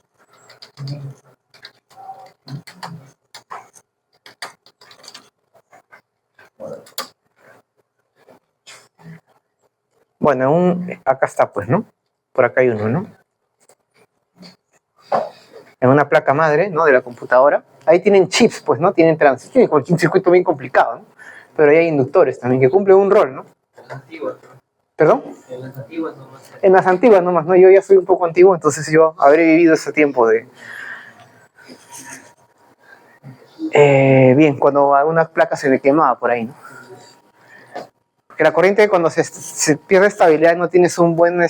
Bueno, acá está, pues, ¿no? Por acá hay uno, ¿no? En una placa madre, ¿no? De la computadora. Ahí tienen chips, pues, ¿no? Tienen transistores, tienen un circuito bien complicado, ¿no? Pero ahí hay inductores también que cumplen un rol, ¿no? En las antiguas. ¿Perdón? En las antiguas nomás. En las antiguas nomás, ¿no? Yo ya soy un poco antiguo, entonces yo habré vivido ese tiempo de... bien, cuando a una placa se le quemaba por ahí, ¿no? Porque la corriente cuando se pierde estabilidad no tienes un buen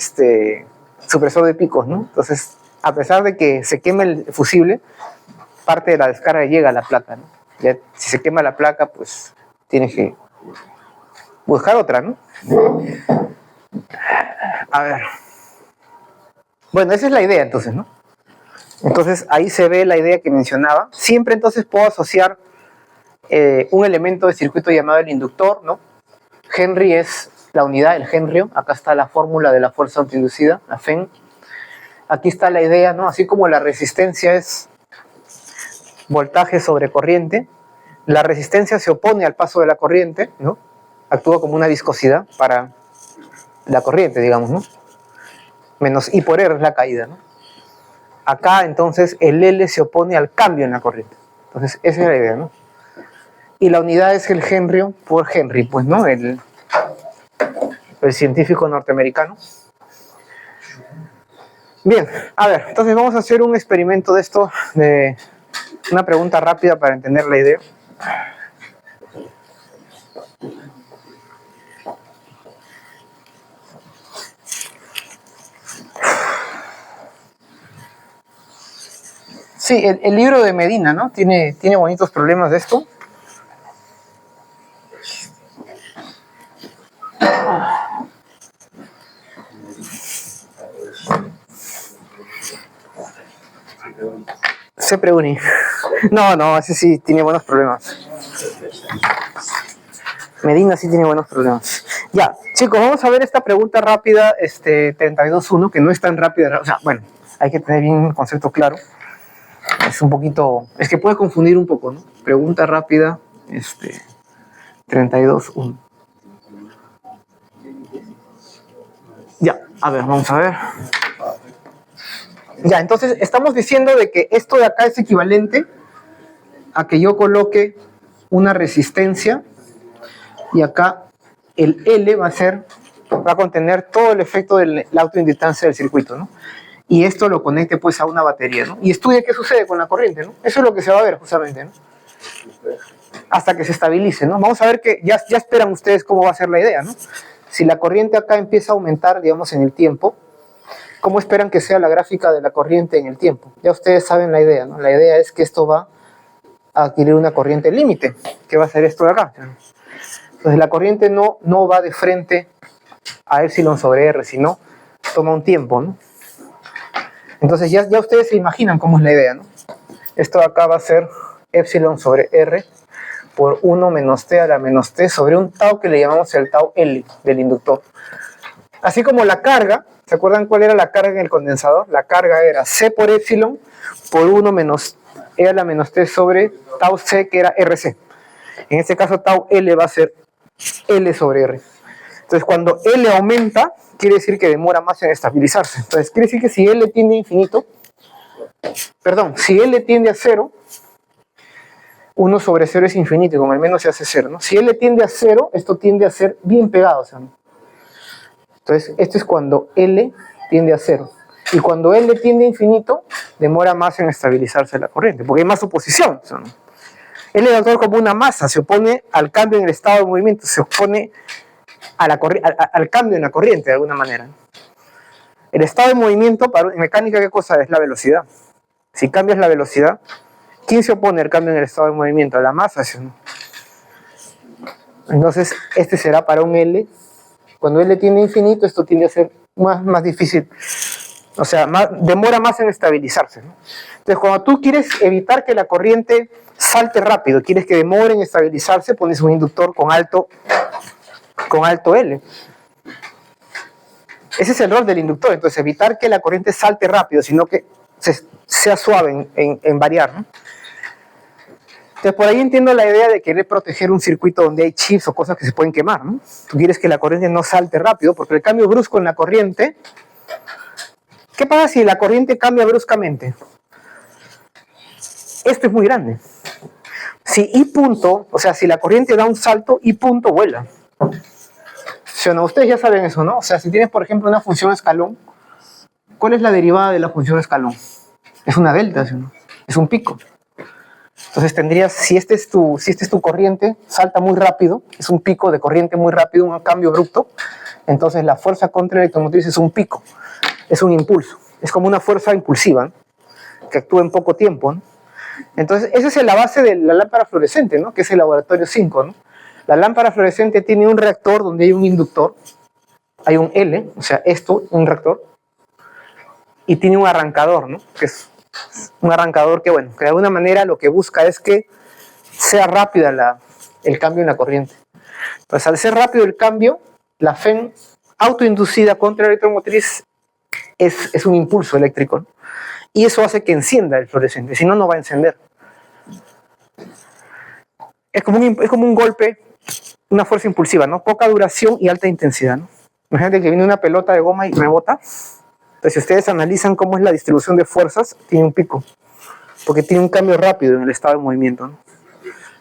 supresor de picos, ¿no? Entonces, a pesar de que se queme el fusible, parte de la descarga llega a la placa, ¿no? Ya, si se quema la placa, pues tienes que buscar otra, ¿no? A ver. Bueno, esa es la idea entonces, ¿no? Entonces ahí se ve la idea que mencionaba. Siempre entonces puedo asociar un elemento de circuito llamado el inductor, ¿no? Henry es la unidad, el henrio. Acá está la fórmula de la fuerza autoinducida, la FEN. Aquí está la idea, ¿no? Así como la resistencia es voltaje sobre corriente, la resistencia se opone al paso de la corriente, ¿no? Actúa como una viscosidad para la corriente, digamos, ¿no? Menos I por R es la caída, ¿no? Acá, entonces, el L se opone al cambio en la corriente. Entonces, esa es la idea, ¿no? Y la unidad es el henrio por Henry, pues, ¿no? El científico norteamericano. Bien, a ver, entonces vamos a hacer un experimento de esto, de una pregunta rápida para entender la idea. Sí, el libro de Medina, ¿no? Tiene bonitos problemas de esto. Se preúne. No, ese sí tiene buenos problemas. Medina sí tiene buenos problemas. Ya, chicos, vamos a ver esta pregunta rápida, 32.1, que no es tan rápida. O sea, bueno, hay que tener bien el concepto claro. Es un poquito, es que puede confundir un poco, ¿no? Pregunta rápida, 32.1. Ya, a ver, vamos a ver. Ya, entonces estamos diciendo de que esto de acá es equivalente a que yo coloque una resistencia y acá el L va a contener todo el efecto de la autoinductancia del circuito, ¿no? Y esto lo conecte pues a una batería, ¿no? Y estudie qué sucede con la corriente, ¿no? Eso es lo que se va a ver justamente, ¿no? Hasta que se estabilice, ¿no? Vamos a ver que ya esperan ustedes cómo va a ser la idea, ¿no? Si la corriente acá empieza a aumentar, digamos, en el tiempo, ¿cómo esperan que sea la gráfica de la corriente en el tiempo? Ya ustedes saben la idea, ¿no? La idea es que esto va a adquirir una corriente límite, que va a ser esto de acá. Entonces la corriente no va de frente a epsilon sobre R, sino toma un tiempo, ¿no? Entonces ya ustedes se imaginan cómo es la idea, ¿no? Esto de acá va a ser epsilon sobre R por 1 menos t a la menos t sobre un tau que le llamamos el tau L del inductor. Así como la carga, ¿se acuerdan cuál era la carga en el condensador? La carga era C por epsilon por 1 menos e a la menos t sobre tau C, que era RC. En este caso tau L va a ser L sobre R. Entonces cuando L aumenta, quiere decir que demora más en estabilizarse. Entonces quiere decir que si L tiende a infinito, si L tiende a 0, 1 sobre 0 es infinito y con el menos se hace 0, ¿no? Si L tiende a 0, esto tiende a ser bien pegado, ¿no? Entonces esto es cuando L tiende a 0. Y cuando L tiende a infinito, demora más en estabilizarse la corriente, porque hay más oposición, ¿no? L actúa como una masa, se opone al cambio en el estado de movimiento, se opone al cambio en la corriente de alguna manera. El estado de movimiento en mecánica, ¿qué cosa es? La velocidad. Si cambias la velocidad, ¿quién se opone al cambio en el estado de movimiento? La masa, ¿sí? Entonces, este será para un L. Cuando L tiene infinito, esto tiende a ser más difícil. O sea, demora más en estabilizarse, ¿no? Entonces, cuando tú quieres evitar que la corriente salte rápido, quieres que demore en estabilizarse, pones un inductor con alto L. Ese es el rol del inductor. Entonces, evitar que la corriente salte rápido, sino que sea suave en variar, ¿no? Entonces, por ahí entiendo la idea de querer proteger un circuito donde hay chips o cosas que se pueden quemar, ¿no? Tú quieres que la corriente no salte rápido, porque el cambio brusco en la corriente... ¿Qué pasa si la corriente cambia bruscamente? Esto es muy grande. Si I punto, o sea, si la corriente da un salto, I punto vuela. ¿Sí o no? Ustedes ya saben eso, ¿no? O sea, si tienes, por ejemplo, una función escalón, ¿cuál es la derivada de la función escalón? Es una delta, ¿sí o no? Es un pico. Entonces tendrías, si este es tu corriente, salta muy rápido, es un pico de corriente muy rápido, un cambio abrupto, entonces la fuerza contra electromotriz es un pico, es un impulso, es como una fuerza impulsiva, ¿no? Que actúa en poco tiempo, ¿no? Entonces esa es la base de la lámpara fluorescente, ¿no? Que es el laboratorio 5, ¿no? La lámpara fluorescente tiene un reactor donde hay un inductor, hay un L, o sea, un reactor, y tiene un arrancador, ¿no? Que es un arrancador que, bueno, que de alguna manera lo que busca es que sea rápida el cambio en la corriente. Entonces, al ser rápido el cambio, la FEN autoinducida contra la electromotriz es un impulso eléctrico, ¿no? Y eso hace que encienda el fluorescente, si no, no va a encender. Es como un golpe, una fuerza impulsiva, ¿no? Poca duración y alta intensidad, ¿no? Imagínate que viene una pelota de goma y rebota. Entonces, si ustedes analizan cómo es la distribución de fuerzas, tiene un pico, porque tiene un cambio rápido en el estado de movimiento, ¿no?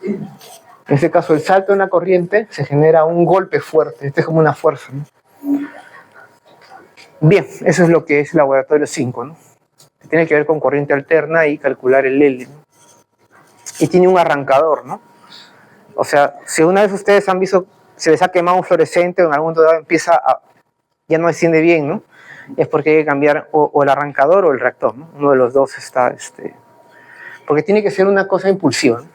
En este caso, el salto en la corriente se genera un golpe fuerte, este es como una fuerza, ¿no? Bien, eso es lo que es el laboratorio 5, ¿no? Tiene que ver con corriente alterna y calcular el L, ¿no? Y tiene un arrancador, ¿no? O sea, si una vez ustedes han visto, se les ha quemado un fluorescente o en algún momento ya no desciende bien, ¿no? Es porque hay que cambiar o el arrancador o el reactor, ¿no? Uno de los dos está, porque tiene que ser una cosa impulsiva, ¿no?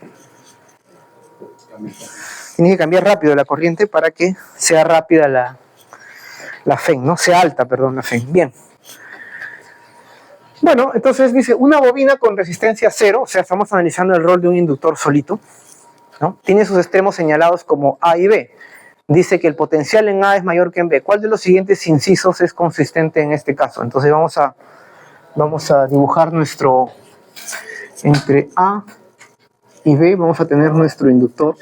Tiene que cambiar rápido la corriente para que sea rápida la FEN, ¿no? Sea alta, perdón, la FEN. Bien. Bueno, entonces dice, una bobina con resistencia cero, o sea, estamos analizando el rol de un inductor solito, ¿no? Tiene sus extremos señalados como A y B. Dice que el potencial en A es mayor que en B. ¿Cuál de los siguientes incisos es consistente en este caso? Entonces vamos a dibujar entre A y B, vamos a tener nuestro inductor.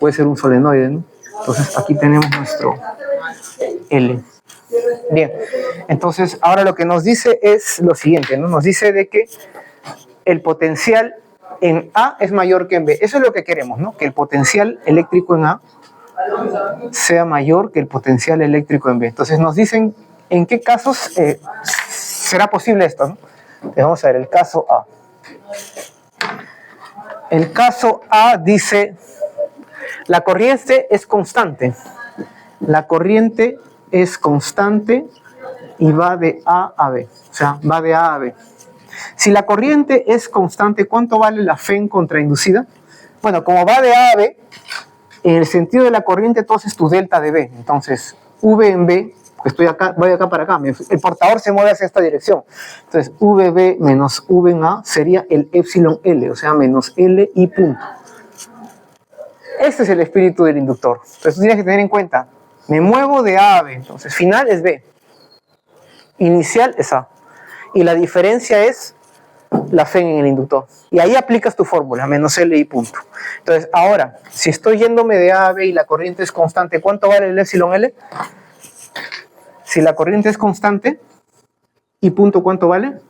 Puede ser un solenoide, ¿no? Entonces aquí tenemos nuestro L. Bien, entonces ahora lo que nos dice es lo siguiente, ¿no? Nos dice de que el potencial en A es mayor que en B. Eso es lo que queremos, ¿no? Que el potencial eléctrico en A sea mayor que el potencial eléctrico en B. Entonces nos dicen en qué casos será posible esto, ¿no? Entonces vamos a ver el caso A. El caso A dice, la corriente es constante. La corriente es constante y va de A a B. O sea, va de A a B. Si la corriente es constante, ¿cuánto vale la FEN contrainducida? Bueno, como va de A a B, en el sentido de la corriente, entonces es tu delta de B. Entonces, V en B, pues voy de acá para acá, el portador se mueve hacia esta dirección. Entonces, VB menos V en A sería el epsilon L, o sea, menos L y punto. Este es el espíritu del inductor. Entonces, tú tienes que tener en cuenta, me muevo de A a B, entonces final es B, inicial es A. Y la diferencia es la FEN en el inductor. Y ahí aplicas tu fórmula, menos L y punto. Entonces, ahora, si estoy yéndome de A a B y la corriente es constante, ¿cuánto vale el epsilon L? Si la corriente es constante, ¿y punto cuánto vale?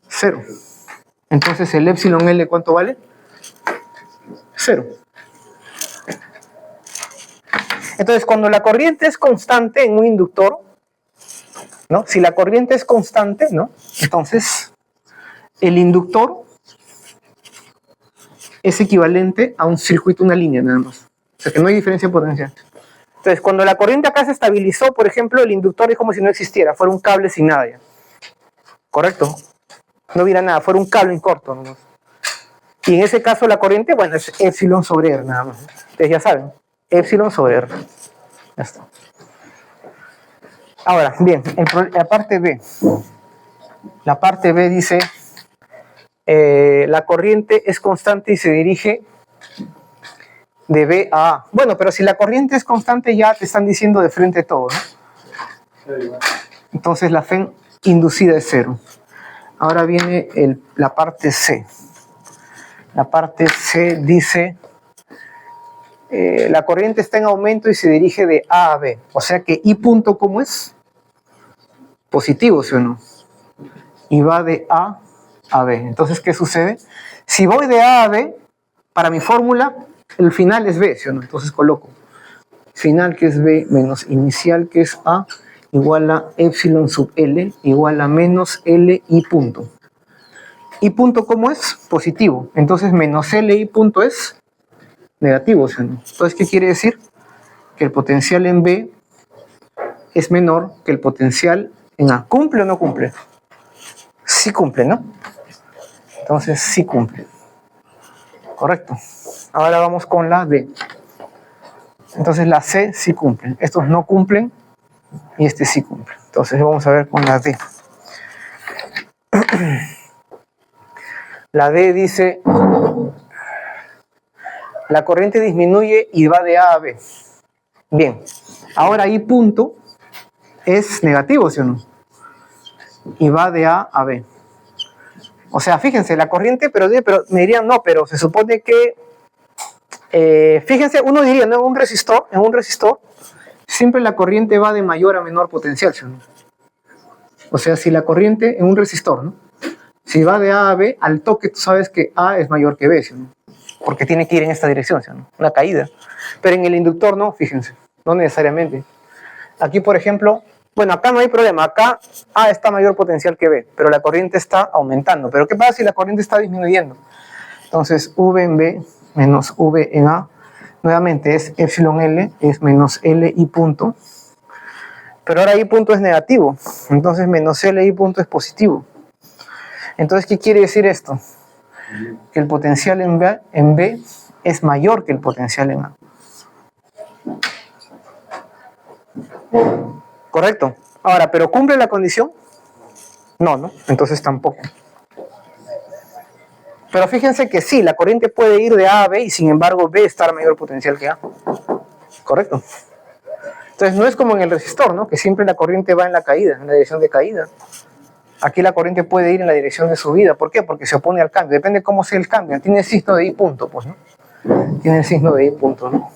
0. Entonces, el epsilon L, ¿cuánto vale? 0. Entonces, cuando la corriente es constante en un inductor, ¿no? Si la corriente es constante, ¿no? Entonces, el inductor es equivalente a un circuito, una línea nada más. O sea que no hay diferencia potencial. Entonces, cuando la corriente acá se estabilizó, por ejemplo, el inductor es como si no existiera, fuera un cable sin nada ya. ¿Correcto? No hubiera nada, fuera un cable en corto nomás. Y en ese caso la corriente, bueno, es epsilon sobre R nada más. Ustedes ya saben, epsilon sobre R. Ya está. Ahora, bien, la parte B. La parte B dice, la corriente es constante y se dirige de B a A. Bueno, pero si la corriente es constante ya te están diciendo de frente todo, ¿no? Entonces la FEN inducida es 0. Ahora viene la parte C. La parte C dice, la corriente está en aumento y se dirige de A a B. O sea que I punto, ¿cómo es? Positivo, ¿sí o no? Y va de A a B. Entonces, ¿qué sucede? Si voy de A a B, para mi fórmula, el final es B, ¿sí o no? Entonces coloco final que es B menos inicial que es A igual a epsilon sub L igual a menos L I punto. I punto, ¿cómo es? Positivo. Entonces menos L I punto es negativo, ¿sí o no? Entonces, ¿qué quiere decir? Que el potencial en B es menor que el potencial en A. ¿Cumple o no cumple? Sí cumple, ¿no? Entonces sí cumple. Correcto. Ahora vamos con la D. Entonces la C sí cumple. Estos no cumplen y este sí cumple. Entonces vamos a ver con la D. La D dice, la corriente disminuye y va de A a B. Bien. Ahora I punto es negativo, ¿sí o no? Y va de A a B. O sea, fíjense, la corriente, pero me dirían, no, pero se supone que, fíjense, uno diría, ¿no? En un resistor, siempre la corriente va de mayor a menor potencial, ¿sí o no? O sea, si la corriente en un resistor, ¿no? Si va de A a B, al toque tú sabes que A es mayor que B, ¿sí o no? Porque tiene que ir en esta dirección, ¿sí o no? Una caída. Pero en el inductor no, fíjense, no necesariamente. Aquí, por ejemplo, bueno, acá no hay problema, acá A está mayor potencial que B, pero la corriente está aumentando. Pero ¿qué pasa si la corriente está disminuyendo? Entonces, V en B menos V en A, nuevamente es epsilon L, es menos L I punto. Pero ahora I punto es negativo, entonces menos L I punto es positivo. Entonces, ¿qué quiere decir esto? Que el potencial en B es mayor que el potencial en A. ¿Correcto? Ahora, ¿pero cumple la condición? No, ¿no? Entonces tampoco. Pero fíjense que sí, la corriente puede ir de A a B y sin embargo B está a mayor potencial que A. ¿Correcto? Entonces no es como en el resistor, ¿no? Que siempre la corriente va en la caída, en la dirección de caída. Aquí la corriente puede ir en la dirección de subida. ¿Por qué? Porque se opone al cambio. Depende de cómo sea el cambio. Tiene el signo de I punto, pues, ¿no? Tiene el signo de I punto, ¿no?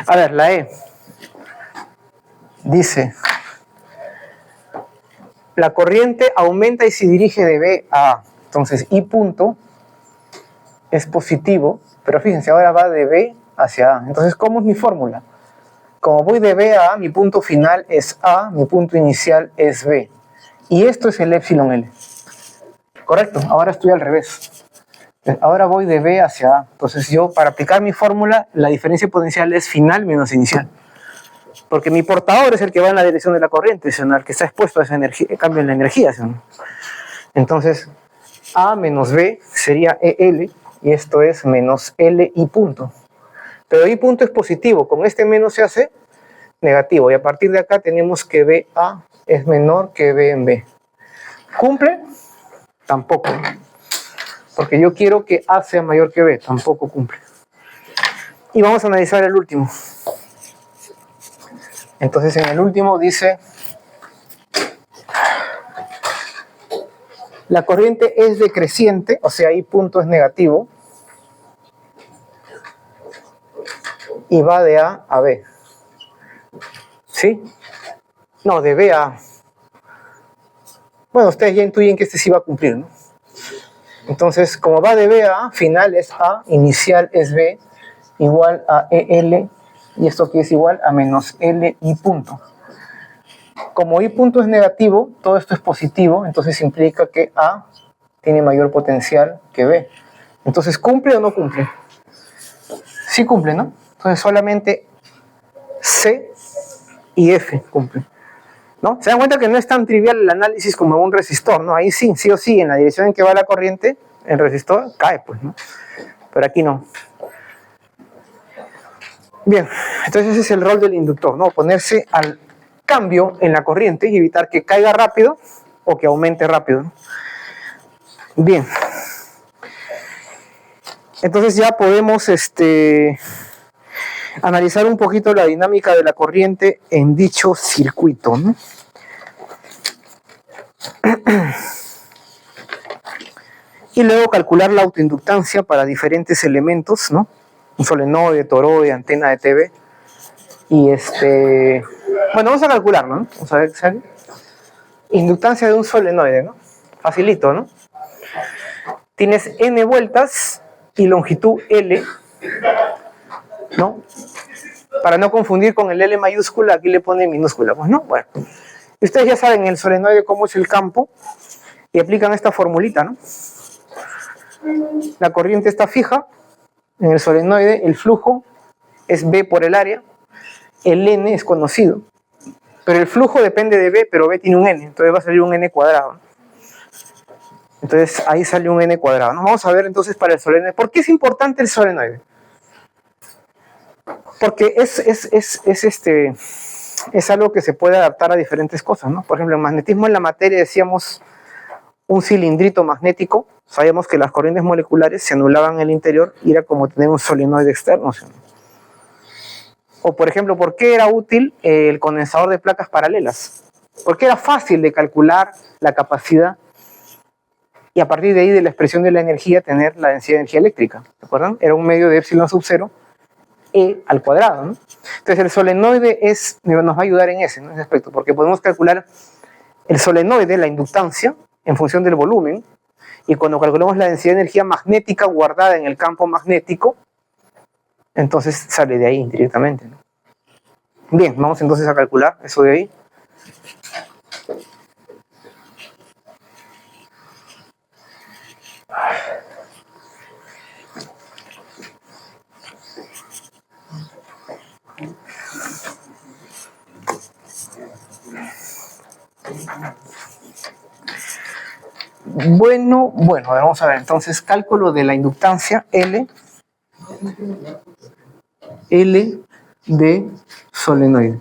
A ver, la E. Dice, la corriente aumenta y se dirige de B a A. Entonces, I punto es positivo, pero fíjense, ahora va de B hacia A. Entonces, ¿cómo es mi fórmula? Como voy de B a A, mi punto final es A, mi punto inicial es B. Y esto es el epsilon L. ¿Correcto? Ahora estoy al revés. Ahora voy de B hacia A. Entonces, yo, para aplicar mi fórmula, la diferencia potencial es final menos inicial. Porque mi portador es el que va en la dirección de la corriente, ¿sí? El que está expuesto a ese cambio en la energía, ¿sí? Entonces, A menos B sería EL, y esto es menos L I punto. Pero I punto es positivo, con este menos se hace negativo, y a partir de acá tenemos que BA es menor que B en B. ¿Cumple? Tampoco. Porque yo quiero que A sea mayor que B, tampoco cumple. Y vamos a analizar el último. Entonces en el último dice, la corriente es decreciente, o sea, I punto es negativo, y va de A a B. ¿Sí? No, de B a A. Bueno, ustedes ya intuyen que este sí va a cumplir, ¿no? Entonces, como va de B a A, final es A, inicial es B, igual a EL, y esto aquí es igual a menos L I punto. Como I punto es negativo, todo esto es positivo, entonces implica que A tiene mayor potencial que B. Entonces, ¿cumple o no cumple? Sí cumple, ¿no? Entonces, solamente C y F cumplen, ¿no? Se dan cuenta que no es tan trivial el análisis como un resistor, ¿no? Ahí sí, sí o sí, en la dirección en que va la corriente, el resistor cae, pues, ¿no? Pero aquí no. Bien, entonces ese es el rol del inductor, ¿no? Oponerse al cambio en la corriente y evitar que caiga rápido o que aumente rápido, ¿no? Bien. Entonces ya podemos analizar un poquito la dinámica de la corriente en dicho circuito, ¿no? Y luego calcular la autoinductancia para diferentes elementos, ¿no? Un solenoide, toroide, antena de TV. Y bueno, vamos a calcularlo, ¿no? Vamos a ver, ¿sale? Inductancia de un solenoide, ¿no? Facilito, ¿no? Tienes n vueltas y longitud L, ¿no? Para no confundir con el L mayúscula, aquí le pone minúscula, pues, ¿no? Bueno, y ustedes ya saben en el solenoide cómo es el campo y aplican esta formulita, ¿no? La corriente está fija en el solenoide, el flujo es B por el área, el N es conocido, pero el flujo depende de B, pero B tiene un N, entonces va a salir un N cuadrado. Entonces ahí sale un N cuadrado, ¿no? Vamos a ver entonces para el solenoide. ¿Por qué es importante el solenoide? Porque es algo que se puede adaptar a diferentes cosas, ¿no? Por ejemplo, el magnetismo en la materia, decíamos, un cilindrito magnético, sabíamos que las corrientes moleculares se anulaban en el interior y era como tener un solenoide externo, ¿sí? O por ejemplo, ¿por qué era útil el condensador de placas paralelas? Porque era fácil de calcular la capacidad y a partir de ahí, de la expresión de la energía, tener la densidad de energía eléctrica, ¿de acuerdo? Era un medio de epsilon sub 0 E al cuadrado, ¿no? Entonces el solenoide nos va a ayudar en ese aspecto, porque podemos calcular el solenoide, la inductancia, en función del volumen, y cuando calculamos la densidad de energía magnética guardada en el campo magnético, entonces sale de ahí directamente, ¿no? Bien, vamos entonces a calcular eso de ahí. Bueno, a ver, vamos a ver, entonces cálculo de la inductancia L de solenoide.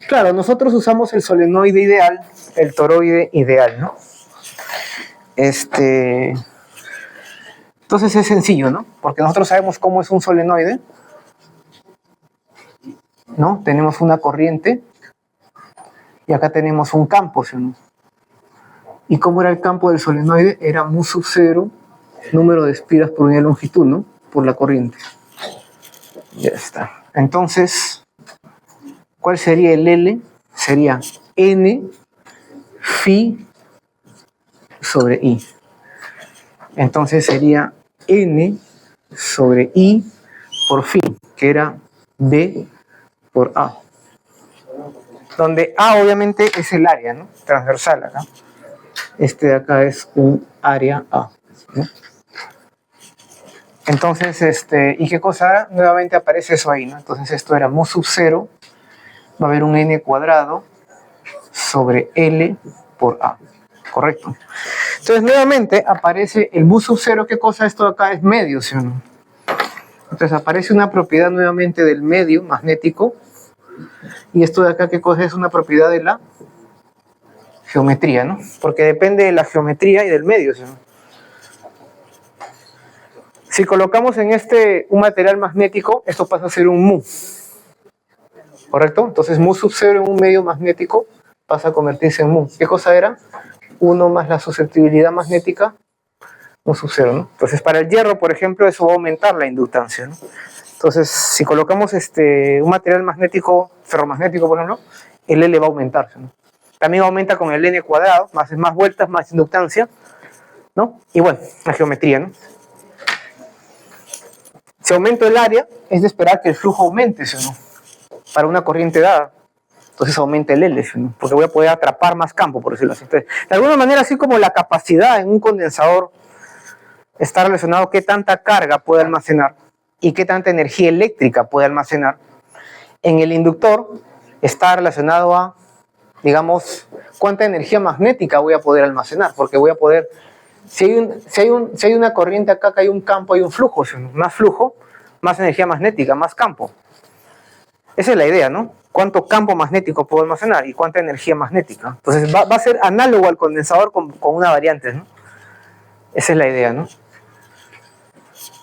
Claro, nosotros usamos el solenoide ideal, el toroide ideal, ¿no? Entonces es sencillo, ¿no? Porque nosotros sabemos cómo es un solenoide, ¿no? Tenemos una corriente y acá tenemos un campo, ¿sí? ¿Y cómo era el campo del solenoide? Era mu sub 0, número de espiras por unidad de longitud, ¿no? Por la corriente. Ya está. Entonces, ¿cuál sería el L? Sería N phi sobre I. Entonces sería N sobre I por phi, que era B por A. Donde A obviamente es el área, ¿no? Transversal acá. De acá es un área A, ¿no? Entonces, ¿y qué cosa era? Nuevamente aparece eso ahí, ¿no? Entonces esto era mu sub 0, va a haber un N cuadrado sobre L por A, ¿correcto? Entonces nuevamente aparece el mu sub 0, ¿qué cosa? Esto acá es medio, ¿sí o no? Entonces aparece una propiedad nuevamente del medio magnético, y esto de acá, ¿qué cosa? Es una propiedad de la geometría, ¿no? Porque depende de la geometría y del medio, ¿sí? Si colocamos en un material magnético, esto pasa a ser un mu, ¿correcto? Entonces mu sub 0 en un medio magnético pasa a convertirse en mu. ¿Qué cosa era? 1 más la susceptibilidad magnética, mu sub 0, ¿no? Entonces para el hierro, por ejemplo, eso va a aumentar la inductancia, ¿no? Entonces si colocamos un material magnético, ferromagnético, por ejemplo, el L va a aumentarse, ¿no? También aumenta con el N cuadrado, más vueltas, más inductancia, ¿no? Y bueno, la geometría, ¿no? Si aumento el área, es de esperar que el flujo aumente, ¿sí o no? Para una corriente dada. Entonces aumenta el L, ¿sí? Porque voy a poder atrapar más campo, por decirlo así. Entonces, de alguna manera, así como la capacidad en un condensador está relacionado a qué tanta carga puede almacenar y qué tanta energía eléctrica puede almacenar, En el inductor está relacionado a, digamos, cuánta energía magnética voy a poder almacenar, porque voy a poder, si hay una corriente acá, que hay un campo, hay un flujo, más flujo, más energía magnética, más campo. Esa es la idea, ¿no? Cuánto campo magnético puedo almacenar y cuánta energía magnética. Entonces va a ser análogo al condensador con una variante, ¿no? Esa es la idea, ¿no?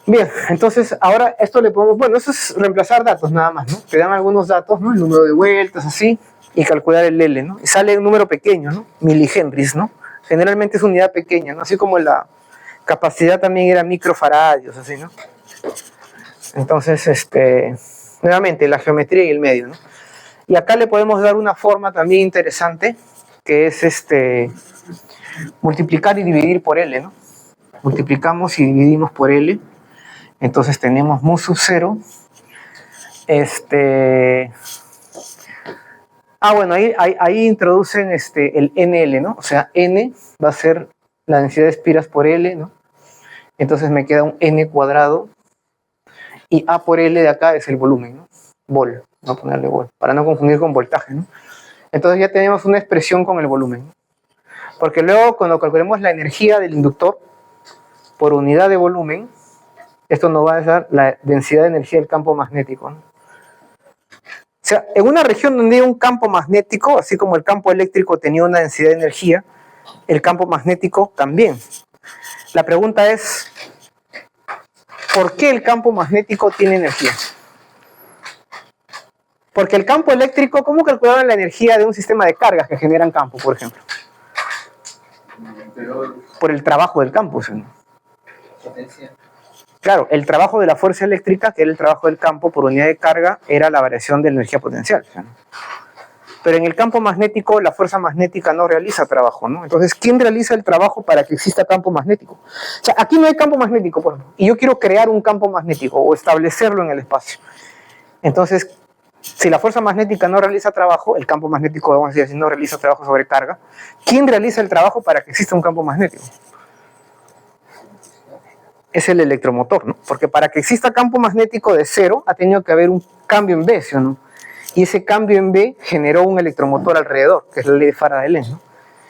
Bien, entonces ahora esto le podemos, bueno, eso es reemplazar datos nada más, ¿no? Te dan algunos datos, ¿no? El número de vueltas, así, y calcular el L, ¿no? Y sale un número pequeño, ¿no? Milihenries, ¿no? Generalmente es unidad pequeña, ¿no? Así como la capacidad también era microfaradios, así, ¿no? Entonces, nuevamente, la geometría y el medio, ¿no? Y acá le podemos dar una forma también interesante, que es multiplicar y dividir por L, ¿no? Multiplicamos y dividimos por L. Entonces tenemos mu sub 0. Bueno, ahí introducen el NL, ¿no? O sea, N va a ser la densidad de espiras por L, ¿no? Entonces me queda un N cuadrado. Y A por L de acá es el volumen, ¿no? Vol, no ponerle vol, para no confundir con voltaje, ¿no? Entonces ya tenemos una expresión con el volumen. Porque luego cuando calculemos la energía del inductor por unidad de volumen, esto nos va a dar la densidad de energía del campo magnético, ¿no? O sea, en una región donde hay un campo magnético, así como el campo eléctrico tenía una densidad de energía, el campo magnético también. La pregunta es, ¿por qué el campo magnético tiene energía? Porque el campo eléctrico, ¿cómo calculaban la energía de un sistema de cargas que generan campo, por ejemplo? Por el trabajo del campo, ¿sí? Claro, el trabajo de la fuerza eléctrica, que era el trabajo del campo por unidad de carga, era la variación de la energía potencial, ¿sí? Pero en el campo magnético, la fuerza magnética no realiza trabajo, ¿no? Entonces, ¿quién realiza el trabajo para que exista campo magnético? O sea, aquí no hay campo magnético, por ejemplo, y yo quiero crear un campo magnético o establecerlo en el espacio. Entonces, si la fuerza magnética no realiza trabajo, el campo magnético, vamos a decir así, no realiza trabajo sobre carga, ¿quién realiza el trabajo para que exista un campo magnético? Es el electromotor, ¿no? Porque para que exista campo magnético de cero, ha tenido que haber un cambio en B, ¿sí o no? Y ese cambio en B generó un electromotor alrededor, que es la ley de Faraday-Lenz, ¿no?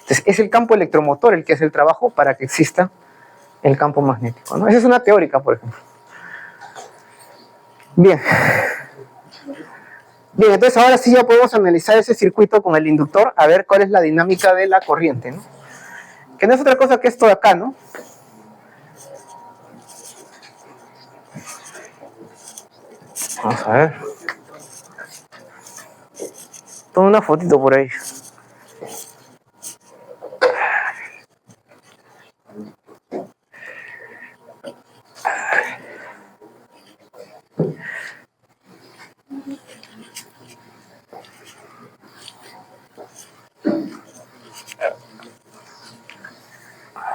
Entonces, es el campo electromotor el que hace el trabajo para que exista el campo magnético, ¿no? Esa es una teórica, por ejemplo. Bien. Bien, entonces ahora sí ya podemos analizar ese circuito con el inductor, a ver cuál es la dinámica de la corriente, ¿no? Que no es otra cosa que esto de acá, ¿no? Vamos a ver. Toma una fotito por ahí.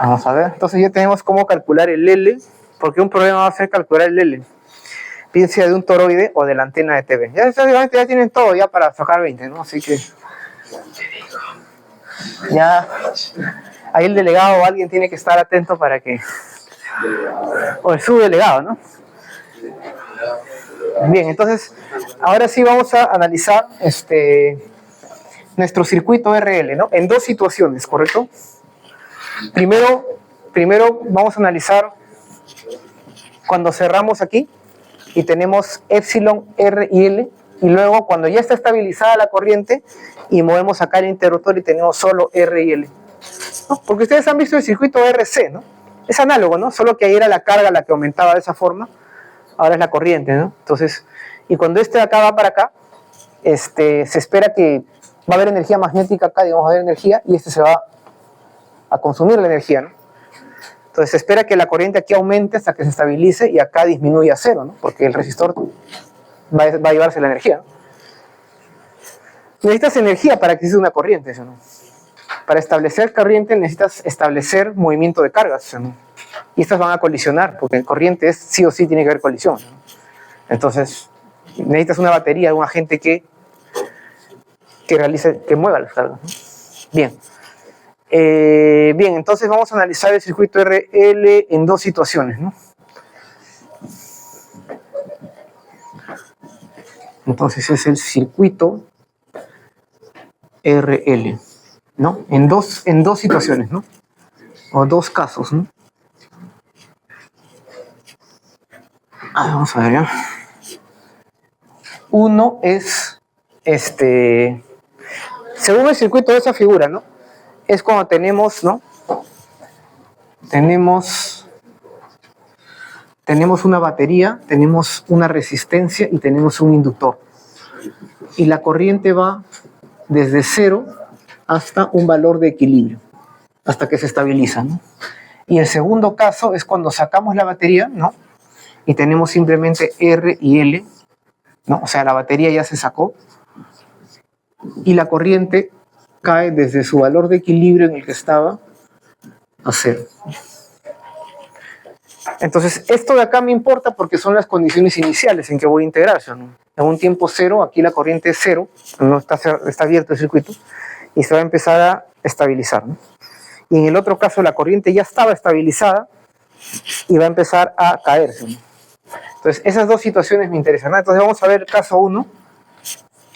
Vamos a ver, entonces ya tenemos cómo calcular el L, porque un problema va a ser calcular el L. Piensa de un toroide o de la antena de TV. Ya tienen todo ya para sacar 20, ¿no? Así que ya ahí el delegado o alguien tiene que estar atento para que... O el subdelegado, ¿no? Bien, entonces ahora sí vamos a analizar nuestro circuito RL, ¿no? En dos situaciones, ¿correcto? Primero vamos a analizar cuando cerramos aquí y tenemos epsilon, R y L, y luego cuando ya está estabilizada la corriente y movemos acá el interruptor y tenemos solo R y L, ¿no? Porque ustedes han visto el circuito RC, ¿no? Es análogo, ¿no? Solo que ahí era la carga la que aumentaba de esa forma, ahora es la corriente, ¿no? Entonces, y cuando de acá va para acá, se espera que va a haber energía magnética acá, digamos, va a haber energía, y se va a consumir la energía, ¿no? Entonces se espera que la corriente aquí aumente hasta que se estabilice y acá disminuya a cero, ¿no? Porque el resistor va a llevarse la energía, ¿no? Necesitas energía para que exista una corriente, ¿sí, no? Para establecer corriente necesitas establecer movimiento de cargas, ¿sí, no? Y estas van a colisionar, porque en corriente sí o sí tiene que haber colisión, ¿no? Entonces necesitas una batería, un agente que mueva las cargas, ¿no? Bien. Bien, entonces vamos a analizar el circuito RL en dos situaciones, ¿no? Entonces es el circuito RL, ¿no? En dos situaciones, ¿no? O dos casos, ¿no? Vamos a ver, ¿ya? Uno es, según el circuito de esa figura, ¿no? Es cuando tenemos, ¿no? Tenemos una batería, tenemos una resistencia y tenemos un inductor. Y la corriente va desde 0 hasta un valor de equilibrio, hasta que se estabiliza, ¿no? Y el segundo caso es cuando sacamos la batería, ¿no? Y tenemos simplemente R y L, ¿no? O sea, la batería ya se sacó y la corriente cae desde su valor de equilibrio en el que estaba a 0. Entonces, esto de acá me importa porque son las condiciones iniciales en que voy a integrar, ¿no? En un tiempo 0, aquí la corriente es 0, no está abierto el circuito, y se va a empezar a estabilizar, ¿no? Y en el otro caso la corriente ya estaba estabilizada y va a empezar a caerse, ¿no? Entonces, esas dos situaciones me interesan, ¿no? Entonces, vamos a ver el caso 1,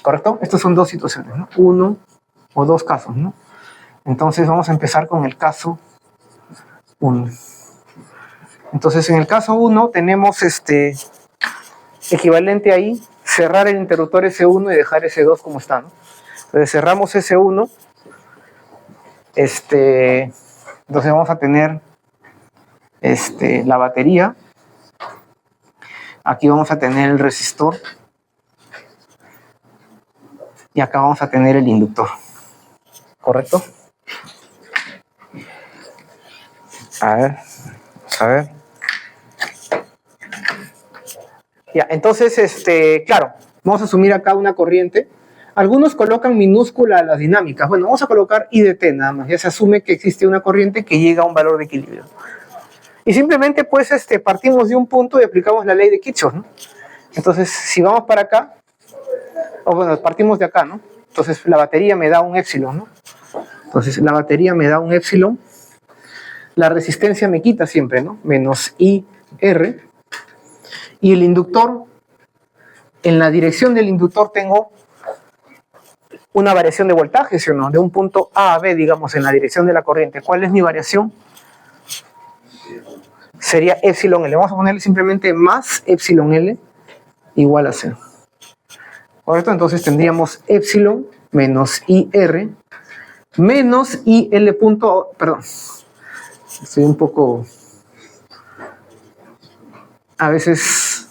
¿correcto? Estas son dos situaciones, ¿no? Uno o dos casos, ¿no? Entonces, vamos a empezar con el caso 1. Entonces, en el caso 1 tenemos equivalente ahí, cerrar el interruptor S1 y dejar S2 como está, ¿no? Entonces, cerramos S1, entonces vamos a tener la batería, aquí vamos a tener el resistor y acá vamos a tener el inductor, ¿correcto? A ver, vamos a ver. Ya, entonces, claro, vamos a asumir acá una corriente. Algunos colocan minúscula a las dinámicas. Bueno, vamos a colocar I de T nada más. Ya se asume que existe una corriente que llega a un valor de equilibrio. Y simplemente, pues, partimos de un punto y aplicamos la ley de Kirchhoff, ¿no? Entonces, si vamos para acá, o bueno, partimos de acá, ¿no? Entonces, la batería me da un épsilon, ¿no? Entonces, la batería me da un épsilon. La resistencia me quita siempre, ¿no? Menos IR. Y el inductor, en la dirección del inductor tengo una variación de voltaje, ¿sí o no? De un punto A a B, digamos, en la dirección de la corriente. ¿Cuál es mi variación? Sería epsilon L. Vamos a ponerle simplemente más epsilon L igual a 0. ¿Correcto? Entonces tendríamos epsilon menos IR menos IL punto... Perdón. Estoy un poco... A veces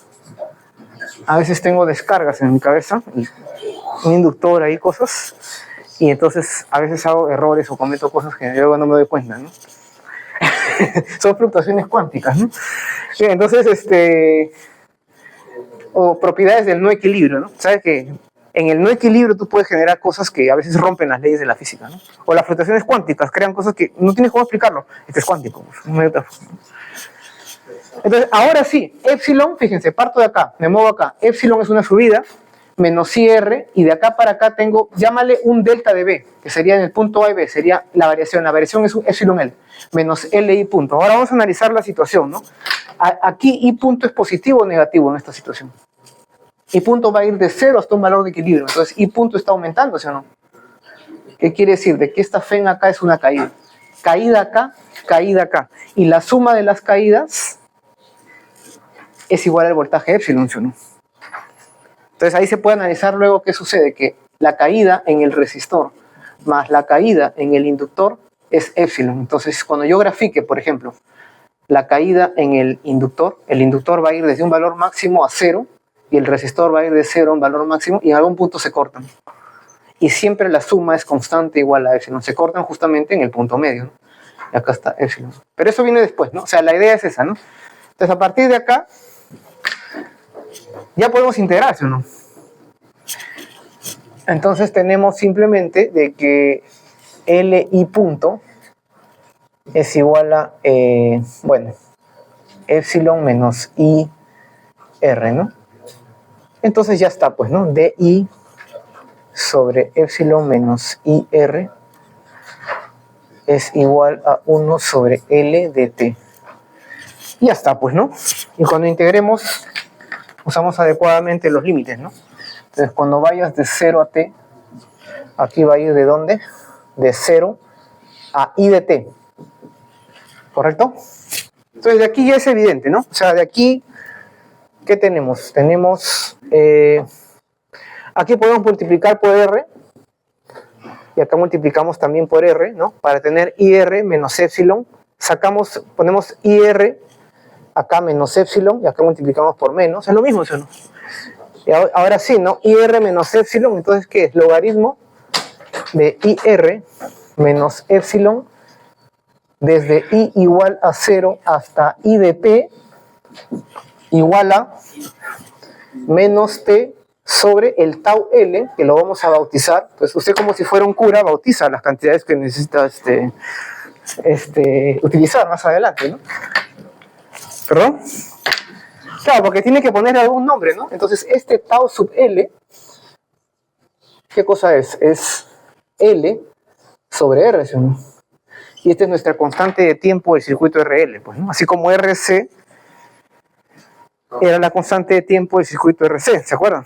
tengo descargas en mi cabeza, un inductor ahí, cosas, y entonces a veces hago errores o cometo cosas que luego no me doy cuenta, ¿no? Son fluctuaciones cuánticas, ¿no? Bien, entonces, o propiedades del no equilibrio, ¿no? Sabes que en el no equilibrio tú puedes generar cosas que a veces rompen las leyes de la física, ¿no? O las fluctuaciones cuánticas crean cosas que no tienes cómo explicarlo. Esto es cuántico, no hay otra forma. Entonces, ahora sí, epsilon, fíjense, parto de acá, me muevo acá. Epsilon es una subida, menos IR, y de acá para acá tengo, llámale un delta de B, que sería en el punto A y B, sería la variación es un epsilon L, menos LI punto. Ahora vamos a analizar la situación, ¿no? Aquí I punto es positivo o negativo en esta situación. I punto va a ir de 0 hasta un valor de equilibrio, entonces I punto está aumentando, ¿sí o no? ¿Qué quiere decir? De que esta fen acá es una caída. Caída acá, y la suma de las caídas es igual al voltaje epsilon, ¿sí o no? Entonces ahí se puede analizar luego qué sucede, que la caída en el resistor más la caída en el inductor es epsilon. Entonces cuando yo grafique, por ejemplo, la caída en el inductor va a ir desde un valor máximo a 0 y el resistor va a ir de 0 a un valor máximo y en algún punto se cortan. Y siempre la suma es constante igual a epsilon. Se cortan justamente en el punto medio, ¿no? Y acá está epsilon. Pero eso viene después, ¿no? O sea, la idea es esa, ¿no? Entonces a partir de acá ya podemos integrarse, ¿o no? Entonces tenemos simplemente de que LI punto es igual a, epsilon menos IR, ¿no? Entonces ya está, pues, ¿no? DI sobre epsilon menos IR es igual a 1 sobre L de T. Y ya está, pues, ¿no? Y cuando integremos, usamos adecuadamente los límites, ¿no? Entonces Entonces, cuando vayas de 0 a t, aquí va a ir ¿de dónde? De 0 a i de t. ¿Correcto? Entonces, de aquí ya es evidente, ¿no? O sea, de aquí, ¿qué tenemos? Tenemos, aquí podemos multiplicar por r, y acá multiplicamos también por r, ¿no? Para tener ir menos epsilon, ponemos ir acá menos epsilon, y acá multiplicamos por menos, es lo mismo, ¿sí o no? Y ahora sí, ¿no? ir menos epsilon, entonces, ¿qué es? Logaritmo de ir menos epsilon desde i igual a 0 hasta i de t igual a menos t sobre el tau L, que lo vamos a bautizar. Pues usted, como si fuera un cura, bautiza las cantidades que necesita utilizar más adelante, ¿no? ¿Perdón? Claro, porque tiene que poner algún nombre, ¿no? Entonces, este tau sub L, ¿qué cosa es? Es L sobre R, ¿sí? Y esta es nuestra constante de tiempo del circuito RL, pues, ¿no? Así como RC era la constante de tiempo del circuito RC, ¿se acuerdan?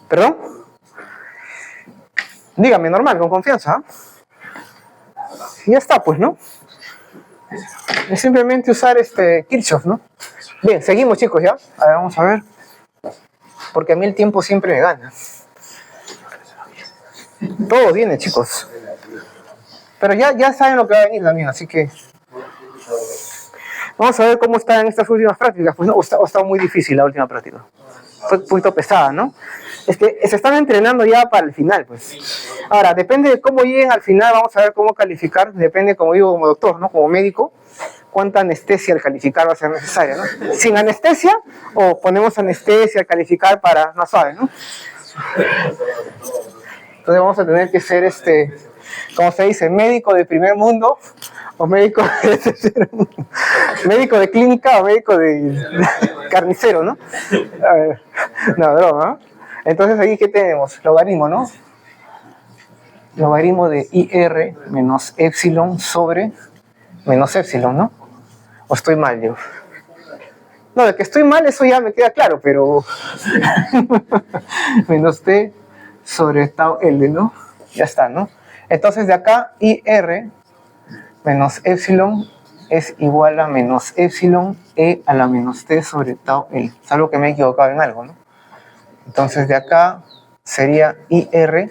¿Perdón? Dígame, normal, con confianza. Y ya está, pues, ¿no? Es simplemente usar Kirchhoff, ¿no? Bien, seguimos, chicos, ¿ya? A ver, vamos a ver. Porque a mí el tiempo siempre me gana. Todo viene, chicos. Pero ya saben lo que va a venir también, así que... Vamos a ver cómo están estas últimas prácticas. Pues no, ha estado muy difícil la última práctica. Fue un poquito pesada, ¿no? Es que se están entrenando ya para el final, pues. Ahora, depende de cómo lleguen al final, vamos a ver cómo calificar. Depende, como digo, como doctor, ¿no? Como médico, cuánta anestesia al calificar va a ser necesaria, ¿no? Sin anestesia, o ponemos anestesia al calificar para más suave, ¿no? Entonces vamos a tener que ser, ¿cómo se dice? Médico de primer mundo, o médico de tercer mundo. Médico de clínica o médico de carnicero, ¿no? A ver, no, broma, ¿no? Entonces aquí, ¿qué tenemos? Logaritmo, ¿no? Logaritmo de ir menos epsilon sobre menos epsilon, ¿no? ¿O estoy mal yo? No, de que estoy mal, eso ya me queda claro, pero... menos t sobre tau L, ¿no? Ya está, ¿no? Entonces de acá, ir menos epsilon es igual a menos epsilon e a la menos t sobre tau L. Salvo que me he equivocado en algo, ¿no? Entonces de acá sería ir,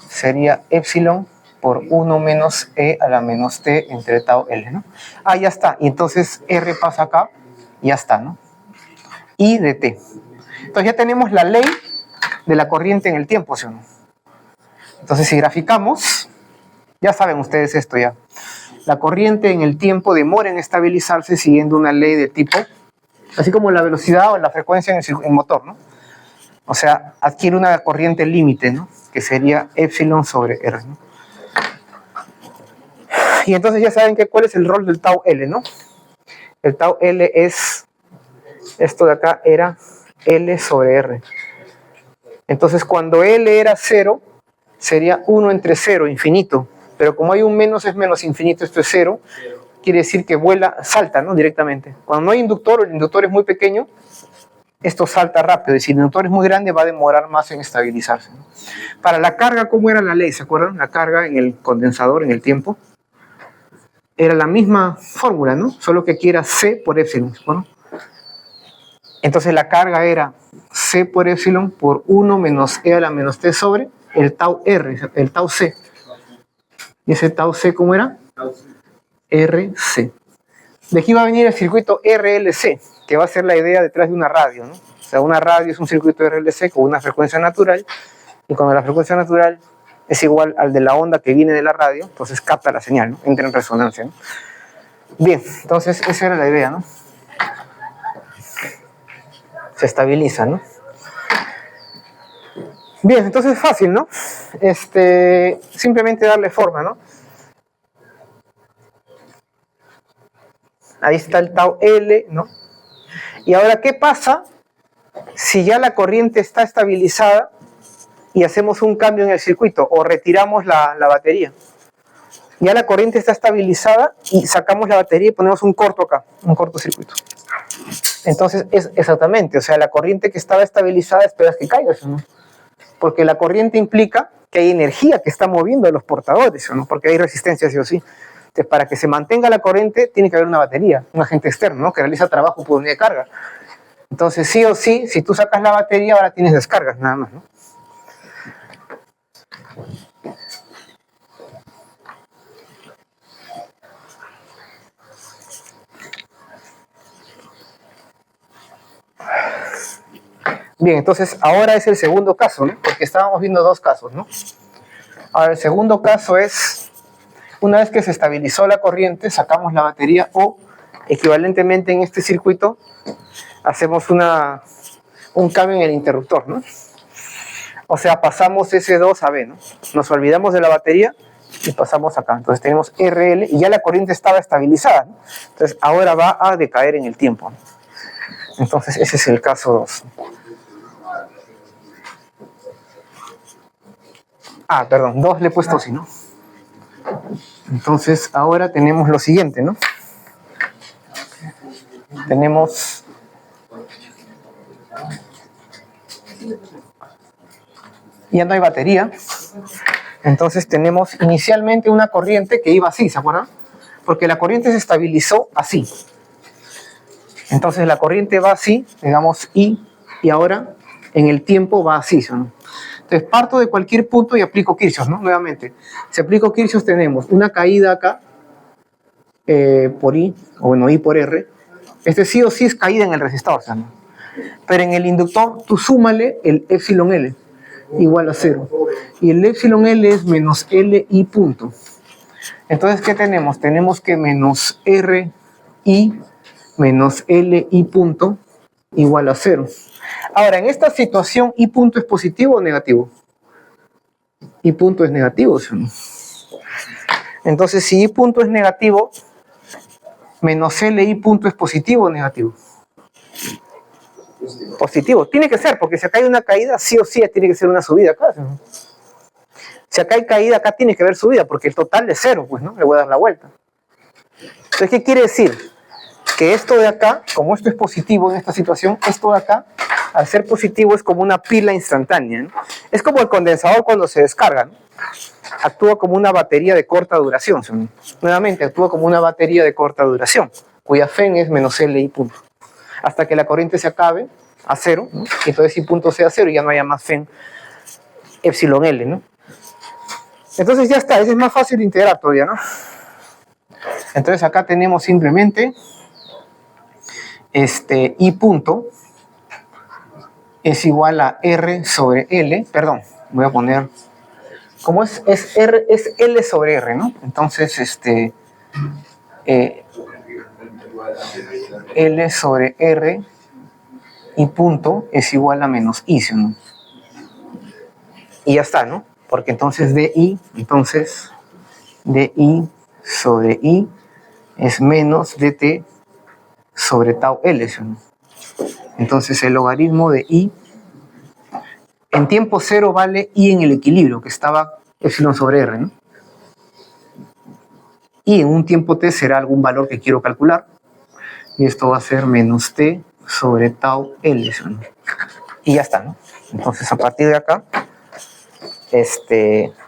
sería epsilon por 1 menos e a la menos t entre tau L, ¿no? Ah, ya está. Y entonces r pasa acá, y ya está, ¿no? I de t. Entonces ya tenemos la ley de la corriente en el tiempo, ¿sí o no? Entonces si graficamos, ya saben ustedes esto ya. La corriente en el tiempo demora en estabilizarse siguiendo una ley de tipo, así como la velocidad o la frecuencia en el motor, ¿no? O sea, adquiere una corriente límite, ¿no? Que sería epsilon sobre R, ¿no? Y entonces ya saben cuál es el rol del tau L, ¿no? El tau L es, esto de acá era L sobre R. Entonces cuando L era 0, sería 1 entre 0, infinito. Pero como hay un menos, es menos infinito, esto es 0, quiere decir que vuela, salta, ¿no? Directamente. Cuando no hay inductor, o el inductor es muy pequeño, esto salta rápido. Y si el inductor es muy grande, va a demorar más en estabilizarse, ¿no? Para la carga, ¿cómo era la ley? ¿Se acuerdan? La carga en el condensador, en el tiempo, era la misma fórmula, ¿no? Solo que aquí era C por epsilon, ¿no? Entonces la carga era C por epsilon por 1 menos E a la menos T sobre el tau R, el tau C. ¿Y ese tau C cómo era? RC. De aquí va a venir el circuito RLC, que va a ser la idea detrás de una radio, ¿no? O sea, una radio es un circuito RLC con una frecuencia natural, y cuando la frecuencia natural es igual al de la onda que viene de la radio, entonces capta la señal, ¿no? Entra en resonancia, ¿no? Bien, entonces esa era la idea, ¿no? Se estabiliza, ¿no? Bien, entonces es fácil, ¿no? Simplemente darle forma, ¿no? Ahí está el tau L, ¿no? Y ahora, ¿qué pasa si ya la corriente está estabilizada y hacemos un cambio en el circuito o retiramos la batería? Ya la corriente está estabilizada y sacamos la batería y ponemos un corto acá, un cortocircuito. Entonces, es exactamente, o sea, la corriente que estaba estabilizada esperas que caiga, ¿no? Porque la corriente implica que hay energía que está moviendo a los portadores, ¿no? Porque hay resistencia sí o sí. Entonces, para que se mantenga la corriente, tiene que haber una batería, un agente externo, ¿no? Que realiza trabajo por unidad de carga. Entonces, sí o sí, si tú sacas la batería, ahora tienes descargas, nada más, ¿no? Bien, entonces ahora es el segundo caso, ¿no? Porque estábamos viendo dos casos, ¿no? Ahora el segundo caso es, una vez que se estabilizó la corriente, sacamos la batería o, equivalentemente en este circuito, hacemos un cambio en el interruptor, ¿no? O sea, pasamos S2 a B, ¿no? Nos olvidamos de la batería y pasamos acá. Entonces tenemos RL y ya la corriente estaba estabilizada, ¿no? Entonces ahora va a decaer en el tiempo, ¿no? Entonces ese es el caso 2. Ah, perdón, 2 le he puesto así, ¿no? Entonces ahora tenemos lo siguiente, ¿no? Tenemos ya no hay batería. Entonces tenemos inicialmente una corriente que iba así, ¿se acuerdan? Porque la corriente se estabilizó así. Entonces la corriente va así, digamos I, y ahora en el tiempo va así, ¿no? Entonces parto de cualquier punto y aplico Kirchhoff, ¿no? Nuevamente, si aplico Kirchhoff tenemos una caída acá por I, o bueno, I por R. Este sí o sí es caída en el resistor, ¿no? Pero en el inductor tú súmale el epsilon L igual a 0. Y el epsilon L es menos Li punto. Entonces, ¿qué tenemos? Tenemos que menos RI menos Li punto igual a 0. Ahora, en esta situación, I punto es positivo o negativo. I punto es negativo, ¿sí? Entonces, si I punto es negativo, menos Li punto es positivo o negativo. Positivo. Tiene que ser, porque si acá hay una caída, sí o sí tiene que ser una subida acá, ¿sí? Si acá hay caída, acá tiene que haber subida, porque el total es 0, pues, ¿no? Le voy a dar la vuelta. Entonces, ¿qué quiere decir? Que esto de acá, como esto es positivo en esta situación, esto de acá, al ser positivo, es como una pila instantánea, ¿no? Es como el condensador cuando se descarga, ¿no? Actúa como una batería de corta duración, ¿sí? Nuevamente, actúa como una batería de corta duración, cuya FEN es menos Li punto. Hasta que la corriente se acabe a 0, ¿no? Y entonces I punto sea 0 y ya no haya más FEN epsilon L, ¿no? Entonces ya está, ese es más fácil de integrar todavía, ¿no? Entonces acá tenemos simplemente I punto es igual a R sobre L, perdón, voy a poner, como es L sobre R, ¿no? Entonces, L sobre R I punto es igual a menos I, ¿no? Y ya está, ¿no? Porque entonces DI sobre I es menos DT sobre tau L, ¿no? Entonces el logaritmo de I en tiempo 0 vale I en el equilibrio, que estaba epsilon sobre R, ¿no? Y en un tiempo t será algún valor que quiero calcular. Y esto va a ser menos t sobre tau L, ¿no? Y ya está, ¿no? Entonces a partir de acá,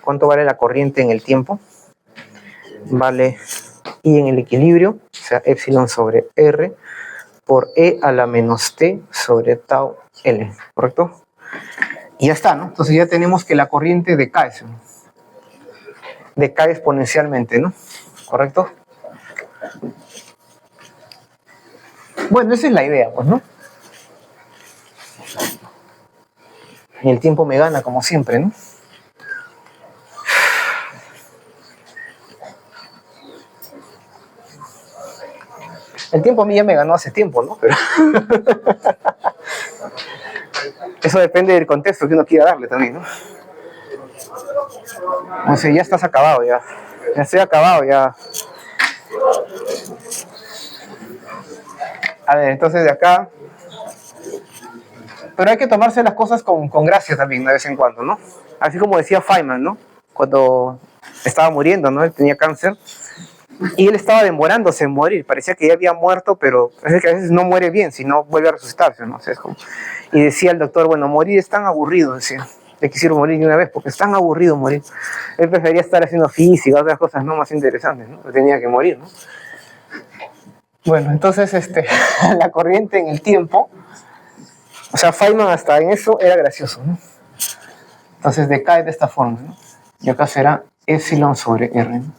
¿cuánto vale la corriente en el tiempo? Vale I en el equilibrio, o sea, epsilon sobre R por E a la menos t sobre tau L, ¿correcto? Y ya está, ¿no? Entonces ya tenemos que la corriente decae, ¿no? Decae exponencialmente, ¿no? ¿Correcto? Bueno, esa es la idea, pues, ¿no? Y el tiempo me gana, como siempre, ¿no? El tiempo a mí ya me ganó hace tiempo, ¿no? Pero eso depende del contexto que uno quiera darle también, ¿no? O sea, ya estás acabado, ya. Ya estoy acabado, ya. A ver, entonces de acá. Pero hay que tomarse las cosas con gracia también, de vez en cuando, ¿no? Así como decía Feynman, ¿no? Cuando estaba muriendo, ¿no? Él tenía cáncer. Y él estaba demorándose en morir, parecía que ya había muerto, pero parece que a veces no muere bien, sino vuelve a resucitarse, ¿no? O sea, y decía el doctor, bueno, morir es tan aburrido, decía. Le quisieron morir de una vez porque es tan aburrido morir. Él prefería estar haciendo física, otras cosas no más interesantes, ¿no? Pero tenía que morir, ¿no? Bueno, entonces la corriente en el tiempo, o sea, Feynman hasta en eso era gracioso, ¿no? Entonces decae de esta forma, ¿no? Y acá será epsilon sobre R, ¿no?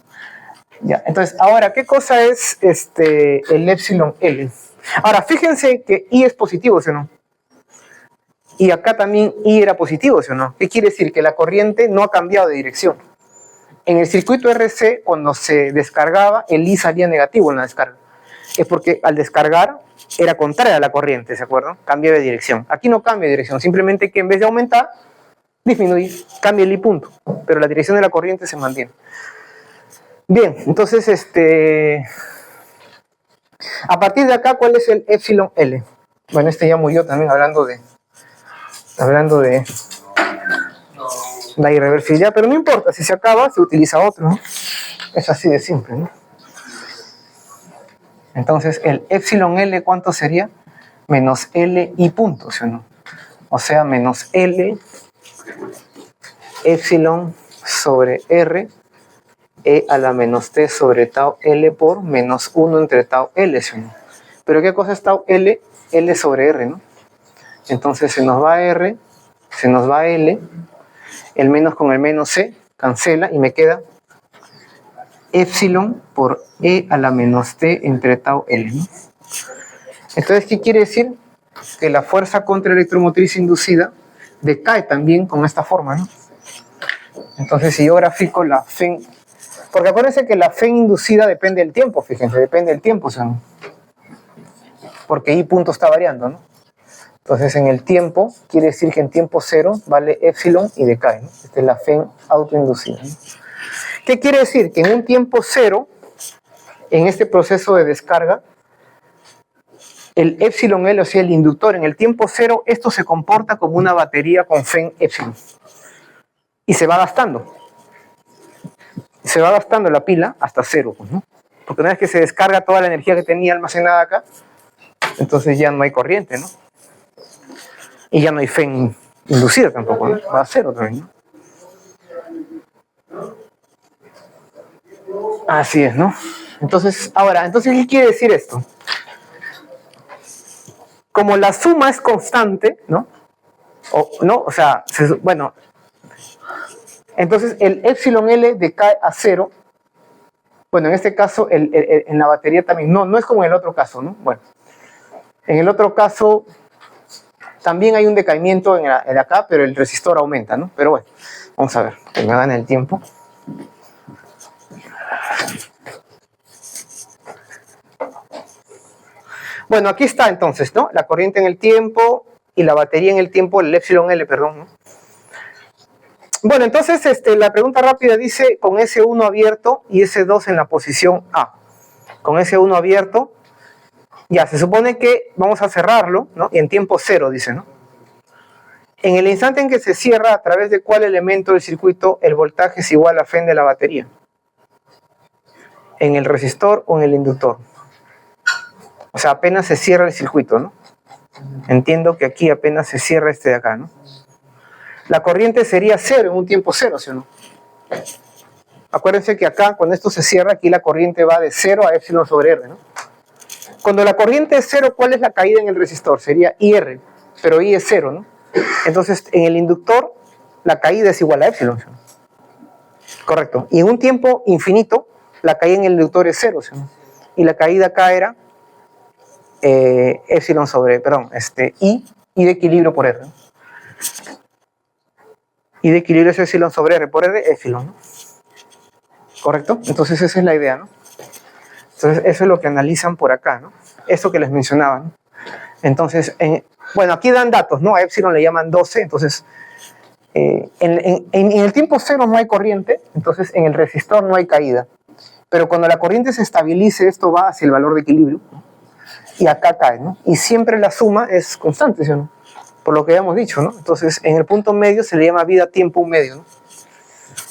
Ya, entonces, ahora, ¿qué cosa es el epsilon L? Ahora, fíjense que I es positivo, ¿sí o no? Y acá también I era positivo, ¿sí o no? ¿Qué quiere decir? Que la corriente no ha cambiado de dirección. En el circuito RC, cuando se descargaba, el I salía negativo en la descarga. Es porque al descargar era contraria a la corriente, ¿se acuerdan? Cambia de dirección. Aquí no cambia de dirección, simplemente que en vez de aumentar, disminuir, cambia el I punto. Pero la dirección de la corriente se mantiene. Bien, entonces, a partir de acá, ¿cuál es el epsilon L? Bueno, ya murió también hablando de la irreversibilidad, pero no importa, si se acaba, se utiliza otro, ¿no? Es así de simple, ¿no? Entonces, el epsilon L, ¿cuánto sería? Menos L I punto, ¿sí o no? O sea, menos L epsilon sobre R E a la menos T sobre tau L por menos 1 entre tau L, ¿sí o no? Pero ¿qué cosa es tau L? L sobre R, ¿no? Entonces se nos va R, se nos va L, el menos con el menos C cancela y me queda epsilon por E a la menos T entre tau L, ¿no? Entonces, ¿qué quiere decir? Que la fuerza contraelectromotriz inducida decae también con esta forma, ¿no? Entonces, si yo grafico la FEN, porque acuérdense que la FEN inducida depende del tiempo, fíjense, depende del tiempo, ¿sí? Porque I punto está variando, ¿no? Entonces, en el tiempo, quiere decir que en tiempo cero vale epsilon y decae, ¿no? Esta es la FEN autoinducida, ¿no? ¿Qué quiere decir? Que en un tiempo cero, en este proceso de descarga, el epsilon L, o sea, el inductor, en el tiempo cero, esto se comporta como una batería con FEN epsilon. Y se va gastando. Se va gastando la pila hasta cero, pues, ¿no? Porque una vez que se descarga toda la energía que tenía almacenada acá, entonces ya no hay corriente, ¿no? Y ya no hay FEN inducida tampoco, ¿no? Va a cero también, ¿no? Así es, ¿no? Entonces, ahora, ¿qué quiere decir esto? Como la suma es constante, ¿no? O sea, bueno, entonces el epsilon L decae a cero. Bueno, en este caso, en la batería también, no es como en el otro caso, ¿no? Bueno, en el otro caso también hay un decaimiento en acá, pero el resistor aumenta, ¿no? Pero bueno, vamos a ver, que me gane el tiempo. Bueno, aquí está entonces, ¿no? La corriente en el tiempo y la batería en el tiempo, el epsilon L, perdón, ¿no? Bueno, entonces la pregunta rápida dice con S1 abierto y S2 en la posición A. Con S1 abierto, ya, se supone que vamos a cerrarlo, ¿no? Y en tiempo cero, dice, ¿no? En el instante en que se cierra, ¿a través de cuál elemento del circuito el voltaje es igual a FEN de la batería? ¿En el resistor o en el inductor? O sea, apenas se cierra el circuito, ¿no? Entiendo que aquí apenas se cierra de acá, ¿no? La corriente sería cero en un tiempo cero, ¿sí o no? Acuérdense que acá, cuando esto se cierra, aquí la corriente va de 0 a epsilon sobre R, ¿no? Cuando la corriente es 0, ¿cuál es la caída en el resistor? Sería IR, pero I es 0, ¿no? Entonces, en el inductor, la caída es igual a epsilon, ¿sí? Correcto. Y en un tiempo infinito, la caída en el inductor es 0, ¿sí? Y la caída acá era epsilon sobre, perdón, I de equilibrio por R, ¿no? I de equilibrio es epsilon sobre R por R, epsilon, ¿no? ¿Correcto? Entonces esa es la idea, ¿no? Entonces eso es lo que analizan por acá, ¿no? Esto que les mencionaba, ¿no? Entonces, bueno, aquí dan datos, ¿no? A epsilon le llaman 12, entonces en el tiempo cero no hay corriente, entonces en el resistor no hay caída. Pero cuando la corriente se estabilice, esto va hacia el valor de equilibrio, ¿no? Y acá cae, ¿no? Y siempre la suma es constante, ¿sí o no? Por lo que habíamos dicho, ¿no? Entonces, en el punto medio se le llama vida tiempo medio, ¿no?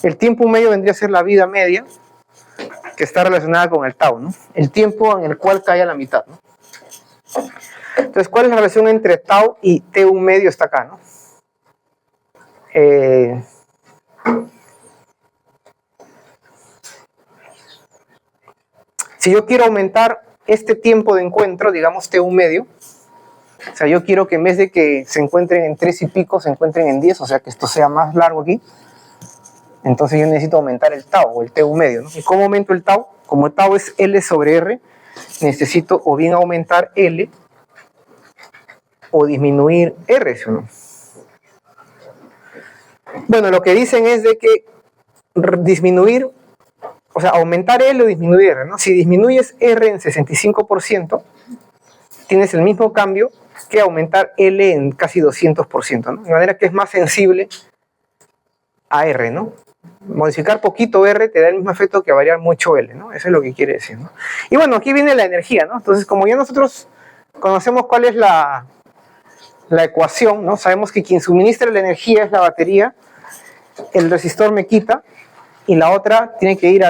El tiempo medio vendría a ser la vida media que está relacionada con el tau, ¿no? El tiempo en el cual cae a la mitad, ¿no? Entonces, ¿cuál es la relación entre tau y T1 medio? Está acá, ¿no? Si yo quiero aumentar este tiempo de encuentro, digamos T1 medio, o sea, yo quiero que en vez de que se encuentren en 3 y pico, se encuentren en 10, o sea, que esto sea más largo aquí, entonces yo necesito aumentar el tau, o el T1 medio, ¿no? ¿Y cómo aumento el tau? Como el tau es L sobre R, necesito o bien aumentar L o disminuir R, ¿sí o no? Bueno, lo que dicen es de que disminuir, o sea, aumentar L o disminuir R, ¿no? Si disminuyes R en 65%, tienes el mismo cambio que aumentar L en casi 200%, ¿no? De manera que es más sensible a R, ¿no? Modificar poquito R te da el mismo efecto que variar mucho L, ¿no? Eso es lo que quiere decir, ¿no? Y bueno, aquí viene la energía, ¿no? Entonces, como ya nosotros conocemos cuál es la ecuación, ¿no? Sabemos que quien suministra la energía es la batería, el resistor me quita, y la otra tiene que ir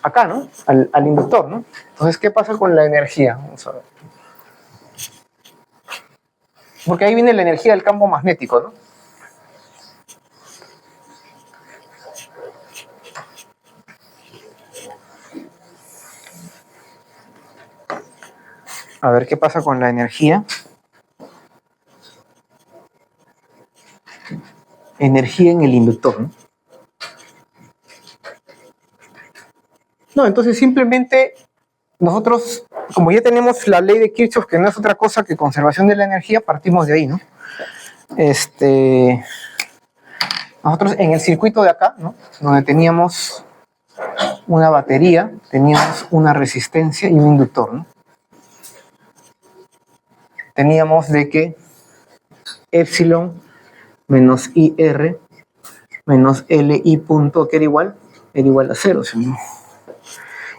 acá, ¿no? Al inductor, ¿no? Entonces, ¿qué pasa con la energía? Vamos a ver. Porque ahí viene la energía del campo magnético, ¿no? A ver qué pasa con la energía. Energía en el inductor, ¿no? No, entonces simplemente nosotros, como ya tenemos la ley de Kirchhoff, que no es otra cosa que conservación de la energía, partimos de ahí, ¿no? Nosotros en el circuito de acá, ¿no? Donde teníamos una batería, teníamos una resistencia y un inductor, ¿no? Teníamos de que epsilon menos IR menos LI punto, que era igual a 0, ¿sí?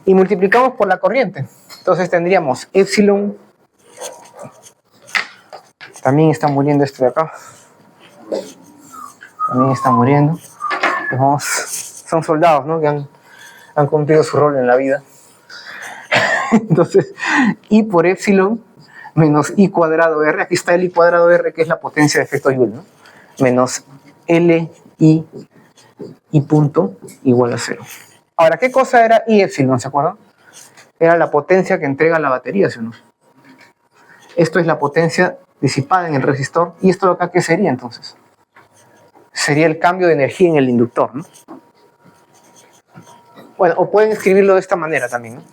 Y multiplicamos por la corriente. Entonces tendríamos epsilon, también está muriendo esto de acá, también está muriendo. Vamos, son soldados, ¿no? Que han cumplido su rol en la vida. Entonces, I por epsilon menos I cuadrado R, aquí está el I cuadrado R, que es la potencia de efecto Joule, ¿no? Menos LI punto igual a 0. Ahora, ¿qué cosa era I epsilon? ¿Se acuerdan? Era la potencia que entrega la batería, ¿sí o no? Esto es la potencia disipada en el resistor. ¿Y esto de acá qué sería entonces? Sería el cambio de energía en el inductor, ¿no? Bueno, o pueden escribirlo de esta manera también, ¿no?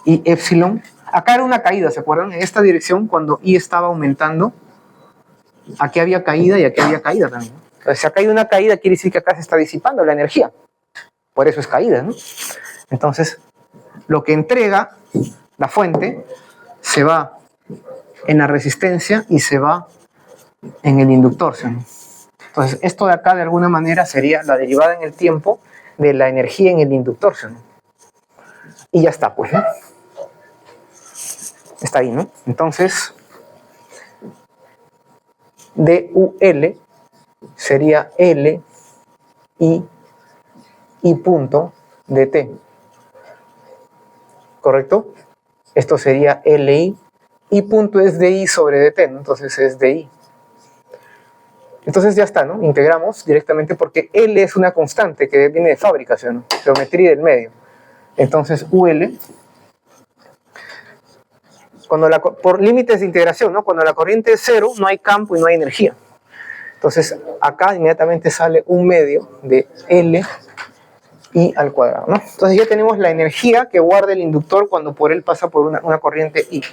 I epsilon. Acá era una caída, ¿se acuerdan? En esta dirección, cuando I estaba aumentando, aquí había caída y aquí había caída también, ¿no? Entonces, si acá hay una caída, quiere decir que acá se está disipando la energía. Por eso es caída, ¿no? Entonces, lo que entrega la fuente se va en la resistencia y se va en el inductor, ¿sí? Entonces, esto de acá de alguna manera sería la derivada en el tiempo de la energía en el inductor, ¿sí? Y ya está, pues, ¿no? Está ahí, ¿no? Entonces, DUL sería L I punto dt. ¿Correcto? Esto sería LI. I punto es DI sobre dt, ¿no? Entonces es DI. Entonces ya está, ¿no? Integramos directamente porque L es una constante que viene de fábrica, ¿no? Geometría del medio. Entonces UL, por límites de integración, ¿no? Cuando la corriente es 0, no hay campo y no hay energía. Entonces acá inmediatamente sale 1 medio de L I al cuadrado, ¿no? Entonces ya tenemos la energía que guarda el inductor cuando por él pasa por una corriente I.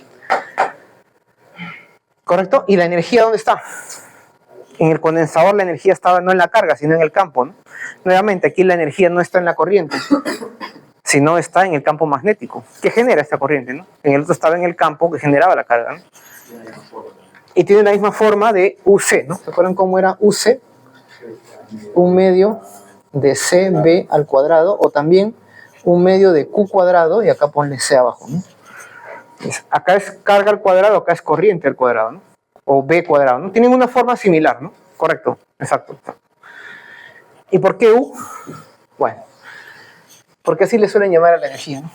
¿Correcto? ¿Y la energía dónde está? En el condensador la energía estaba no en la carga, sino en el campo, ¿no? Nuevamente, aquí la energía no está en la corriente, sino está en el campo magnético, que genera esta corriente, ¿no? En el otro estaba en el campo que generaba la carga, ¿no? Y tiene la misma forma de UC, ¿no? ¿Se acuerdan cómo era UC? 1 medio de CB al cuadrado, o también 1 medio de Q cuadrado, y acá ponle C abajo, ¿no? Entonces, acá es carga al cuadrado, acá es corriente al cuadrado, ¿no? O B cuadrado, ¿no? Tienen una forma similar, ¿no? Correcto, exacto. ¿Y por qué U? Bueno, Porque así le suelen llamar a la energía, ¿no?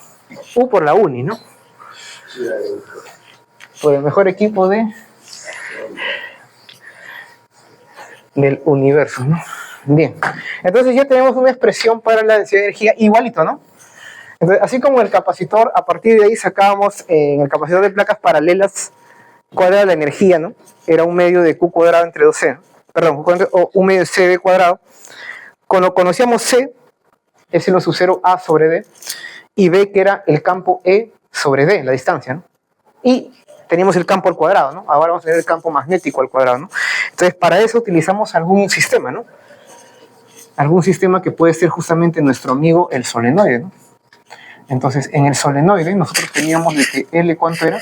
U por la uni, ¿no? Por el mejor equipo del universo, ¿no? Bien, entonces ya tenemos una expresión para la densidad de energía igualito, ¿no? Entonces, así como el capacitor, a partir de ahí sacábamos en el capacitor de placas paralelas cuál era la energía, ¿no? Era un medio de Q cuadrado entre 2C, ¿no? Perdón, o un medio de CD cuadrado. Cuando conocíamos C, epsilon sub 0 A sobre D, y B que era el campo E sobre D, la distancia, ¿no? Y teníamos el campo al cuadrado, ¿no? Ahora vamos a tener el campo magnético al cuadrado, ¿no? Entonces, para eso utilizamos algún sistema, ¿no? Algún sistema que puede ser justamente nuestro amigo el solenoide, ¿no? Entonces, en el solenoide nosotros teníamos de que L, ¿cuánto era?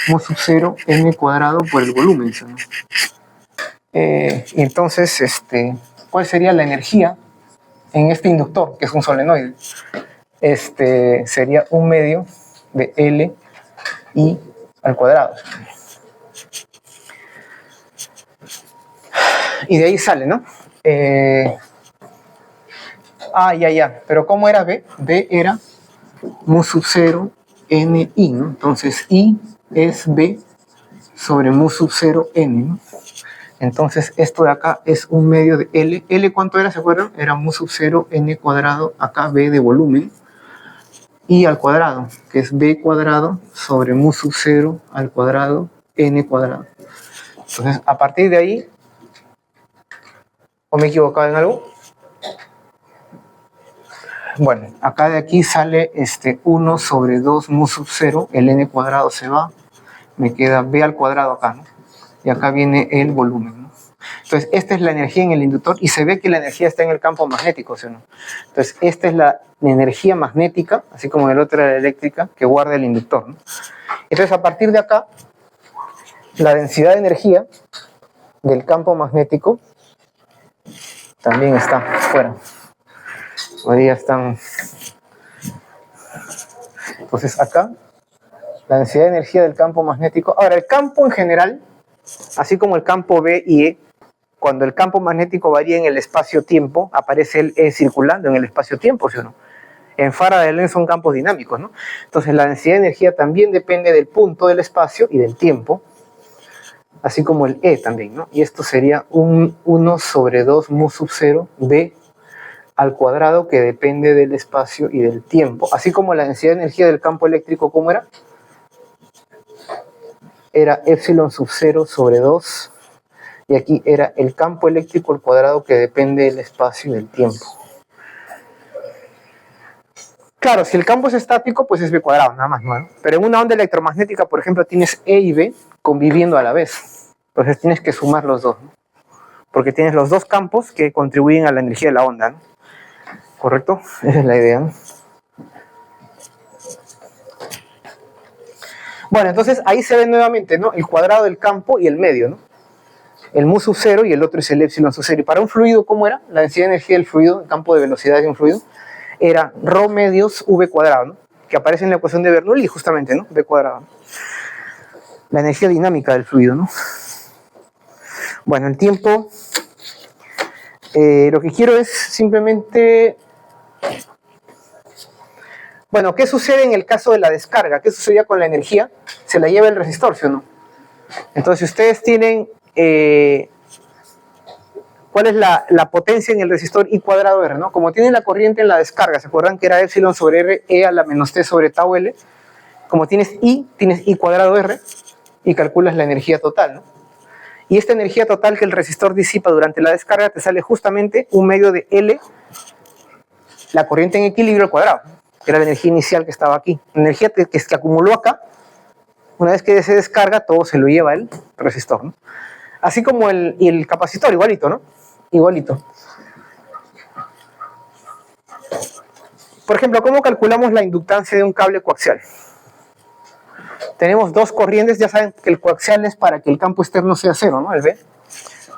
Mu sub 0 m cuadrado por el volumen, ¿no? Y entonces, ¿cuál sería la energía en este inductor, que es un solenoide? Sería un medio de L I al cuadrado. Y de ahí sale, ¿no? Ya. Pero ¿cómo era B? B era mu sub 0 n I, ¿no? Entonces I es B sobre mu sub 0 n, ¿no? Entonces esto de acá es un medio de L. L, ¿cuánto era? ¿Se acuerdan? Era mu sub 0 n cuadrado, acá B de volumen, I al cuadrado, que es B cuadrado sobre mu sub 0 al cuadrado n cuadrado. Entonces, a partir de ahí, ¿o me he equivocado en algo? Bueno, acá de aquí sale 1 sobre 2 mu sub 0, el n cuadrado se va, me queda B al cuadrado acá, ¿no? Y acá viene el volumen, ¿no? Entonces, esta es la energía en el inductor y se ve que la energía está en el campo magnético, ¿sí o no? Entonces, esta es la energía magnética, así como en el otro era la eléctrica, que guarda el inductor, ¿no? Entonces, a partir de acá, la densidad de energía del campo magnético también está fuera. Hoy día están. Entonces, acá, la densidad de energía del campo magnético. Ahora, el campo en general, así como el campo B y E, cuando el campo magnético varía en el espacio-tiempo, aparece el E circulando en el espacio-tiempo, ¿sí o no? En Faraday son campos dinámicos, ¿no? Entonces la densidad de energía también depende del punto del espacio y del tiempo, así como el E también, ¿no? Y esto sería un 1 sobre 2 mu sub 0 B al cuadrado, que depende del espacio y del tiempo, así como la densidad de energía del campo eléctrico, ¿cómo era? Era epsilon sub 0 sobre 2, y aquí era el campo eléctrico al cuadrado, que depende del espacio y del tiempo. Claro, si el campo es estático, pues es B cuadrado, nada más, ¿no? Pero en una onda electromagnética, por ejemplo, tienes E y B conviviendo a la vez. Entonces tienes que sumar los dos, ¿no? Porque tienes los dos campos que contribuyen a la energía de la onda, ¿no? ¿Correcto? Esa es la idea, ¿no? Bueno, entonces ahí se ve nuevamente, ¿no? El cuadrado del campo y el medio, ¿no? El mu sub 0 y el otro es el epsilon sub 0. Y para un fluido, ¿cómo era? La densidad de energía del fluido, el campo de velocidad de un fluido, era ρ medios v cuadrado, ¿no? Que aparece en la ecuación de Bernoulli, justamente, ¿no? V cuadrado. La energía dinámica del fluido, ¿no? Bueno, el tiempo, lo que quiero es simplemente, bueno, ¿qué sucede en el caso de la descarga? ¿Qué sucedía con la energía? Se la lleva el resistor, ¿sí o no? Entonces, si ustedes tienen, ¿cuál es la potencia en el resistor I cuadrado R, ¿no? Como tienen la corriente en la descarga, ¿se acuerdan que era epsilon sobre R, E a la menos T sobre tau L? Como tienes I cuadrado R y calculas la energía total, ¿no? Y esta energía total que el resistor disipa durante la descarga te sale justamente un medio de L, la corriente en equilibrio al cuadrado, que era la energía inicial que estaba aquí. La energía que se acumuló acá, una vez que se descarga, todo se lo lleva el resistor, ¿no? Así como el capacitor, igualito, ¿no? Igualito. Por ejemplo, ¿cómo calculamos la inductancia de un cable coaxial? Tenemos dos corrientes, ya saben que el coaxial es para que el campo externo sea cero, ¿no? El B.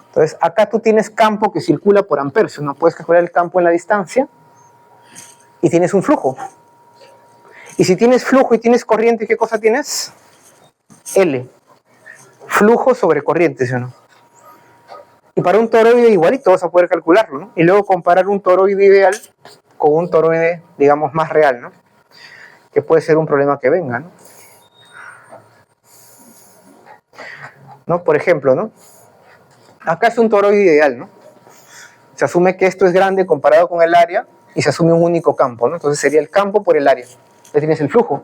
Entonces, acá tú tienes campo que circula por amperes, ¿no? Puedes calcular el campo en la distancia y tienes un flujo. Y si tienes flujo y tienes corriente, ¿qué cosa tienes? L. Flujo sobre corriente, ¿sí o no? Y para un toroide igualito vas a poder calcularlo, ¿no? Y luego comparar un toroide ideal con un toroide, digamos, más real, ¿no? Que puede ser un problema que venga, ¿no? ¿No? Por ejemplo, ¿no? Acá es un toroide ideal, ¿no? Se asume que esto es grande comparado con el área y se asume un único campo, ¿no? Entonces sería el campo por el área. Ya tienes el flujo.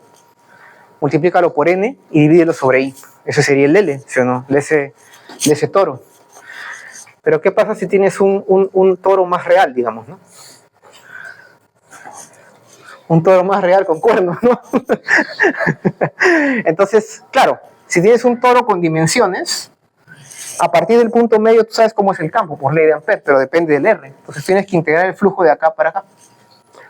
Multiplícalo por n y divídelo sobre i. Ese sería el L, ¿sí o no? De ese toro. Pero ¿qué pasa si tienes un toro más real, digamos, ¿no? Un toro más real con cuernos, ¿no? Entonces, claro, si tienes un toro con dimensiones, a partir del punto medio tú sabes cómo es el campo, por ley de Ampère, pero depende del R. Entonces tienes que integrar el flujo de acá para acá.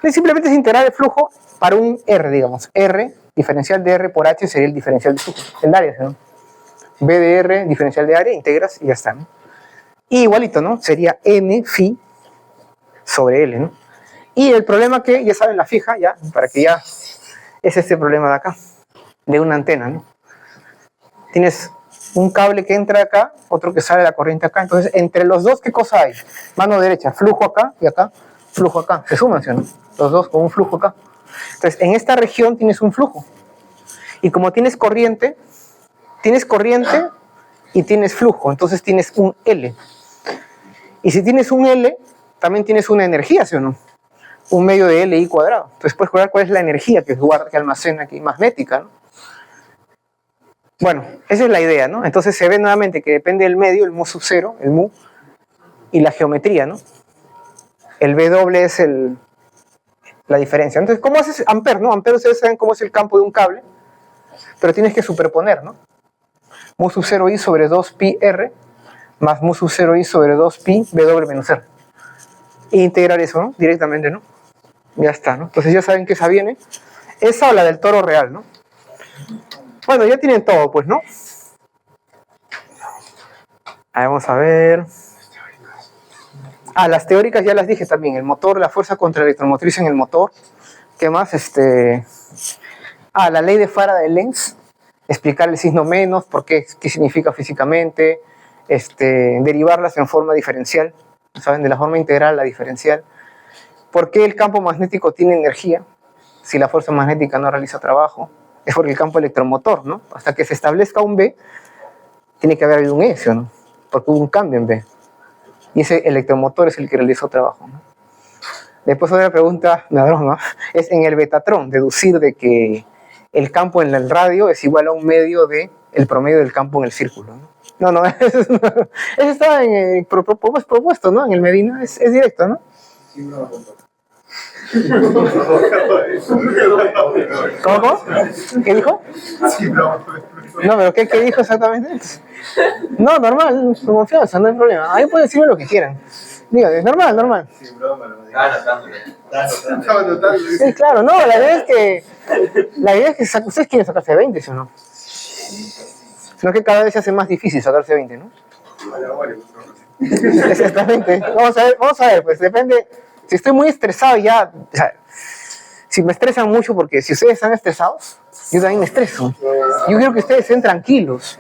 Y simplemente es integrar el flujo para un R, digamos. R, diferencial de R por H sería el diferencial de flujo, el área, ¿no? B de R, diferencial de área, integras y ya está, ¿no? Y igualito, ¿no? Sería N phi sobre L, ¿no? Y el problema que, ya saben, la fija, ya, para que ya, es este problema de acá, de una antena, ¿no? Tienes un cable que entra acá, otro que sale de la corriente acá, entonces entre los dos, ¿qué cosa hay? Mano derecha, flujo acá y acá, flujo acá, se suman, ¿sí o no? Los dos con un flujo acá. Entonces, en esta región tienes un flujo. Y como tienes corriente y tienes flujo, entonces tienes un L. Y si tienes un L, también tienes una energía, ¿sí o no? Un medio de Li cuadrado. Entonces puedes calcular cuál es la energía que almacena aquí, magnética, ¿no? Bueno, esa es la idea, ¿no? Entonces se ve nuevamente que depende del medio, el mu sub 0, el mu, y la geometría, ¿no? El W es la diferencia. Entonces, ¿cómo haces Ampère, no? Ampère, ustedes saben cómo es el campo de un cable, pero tienes que superponer, ¿no? Mu sub 0i sobre 2pi r más mu sub 0i sobre 2pi w menos r. E integrar eso, ¿no? Directamente, ¿no? Ya está, ¿no? Entonces ya saben que esa viene. Esa o la del toro real, ¿no? Bueno, ya tienen todo, pues, ¿no? Ahí vamos a ver. Ah, las teóricas ya las dije también. El motor, la fuerza contra electromotriz en el motor. ¿Qué más? La ley de Faraday-Lenz. Explicar el signo menos, por qué significa físicamente. Derivarlas en forma diferencial. ¿Saben? De la forma integral a la diferencial. ¿Por qué el campo magnético tiene energía si la fuerza magnética no realiza trabajo? Es porque el campo electromotor, ¿no? Hasta que se establezca un B, tiene que haber habido un E, ¿sí o no? Porque hubo un cambio en B. Y ese electromotor es el que realizó trabajo, ¿no? Después otra pregunta, una broma, es en el Betatron, deducir de que el campo en el radio es igual a un medio de el promedio del campo en el círculo, ¿no? No, eso está propuesto, ¿no? En el Medina, es directo, ¿no? ¿Cómo? ¿Qué dijo? No, pero ¿qué dijo exactamente? No, normal, con confianza, no hay problema. Ahí pueden decirme lo que quieran. Dígame, normal. Sí, claro, no, la idea es que ustedes quieren sacarse 20, ¿sí o no? Sino que cada vez se hace más difícil sacarse 20, ¿no? Exactamente. Vamos a ver, pues depende. Si estoy muy estresado ya, o sea, si me estresan mucho, porque si ustedes están estresados, yo también me estreso. Yo quiero que ustedes estén tranquilos.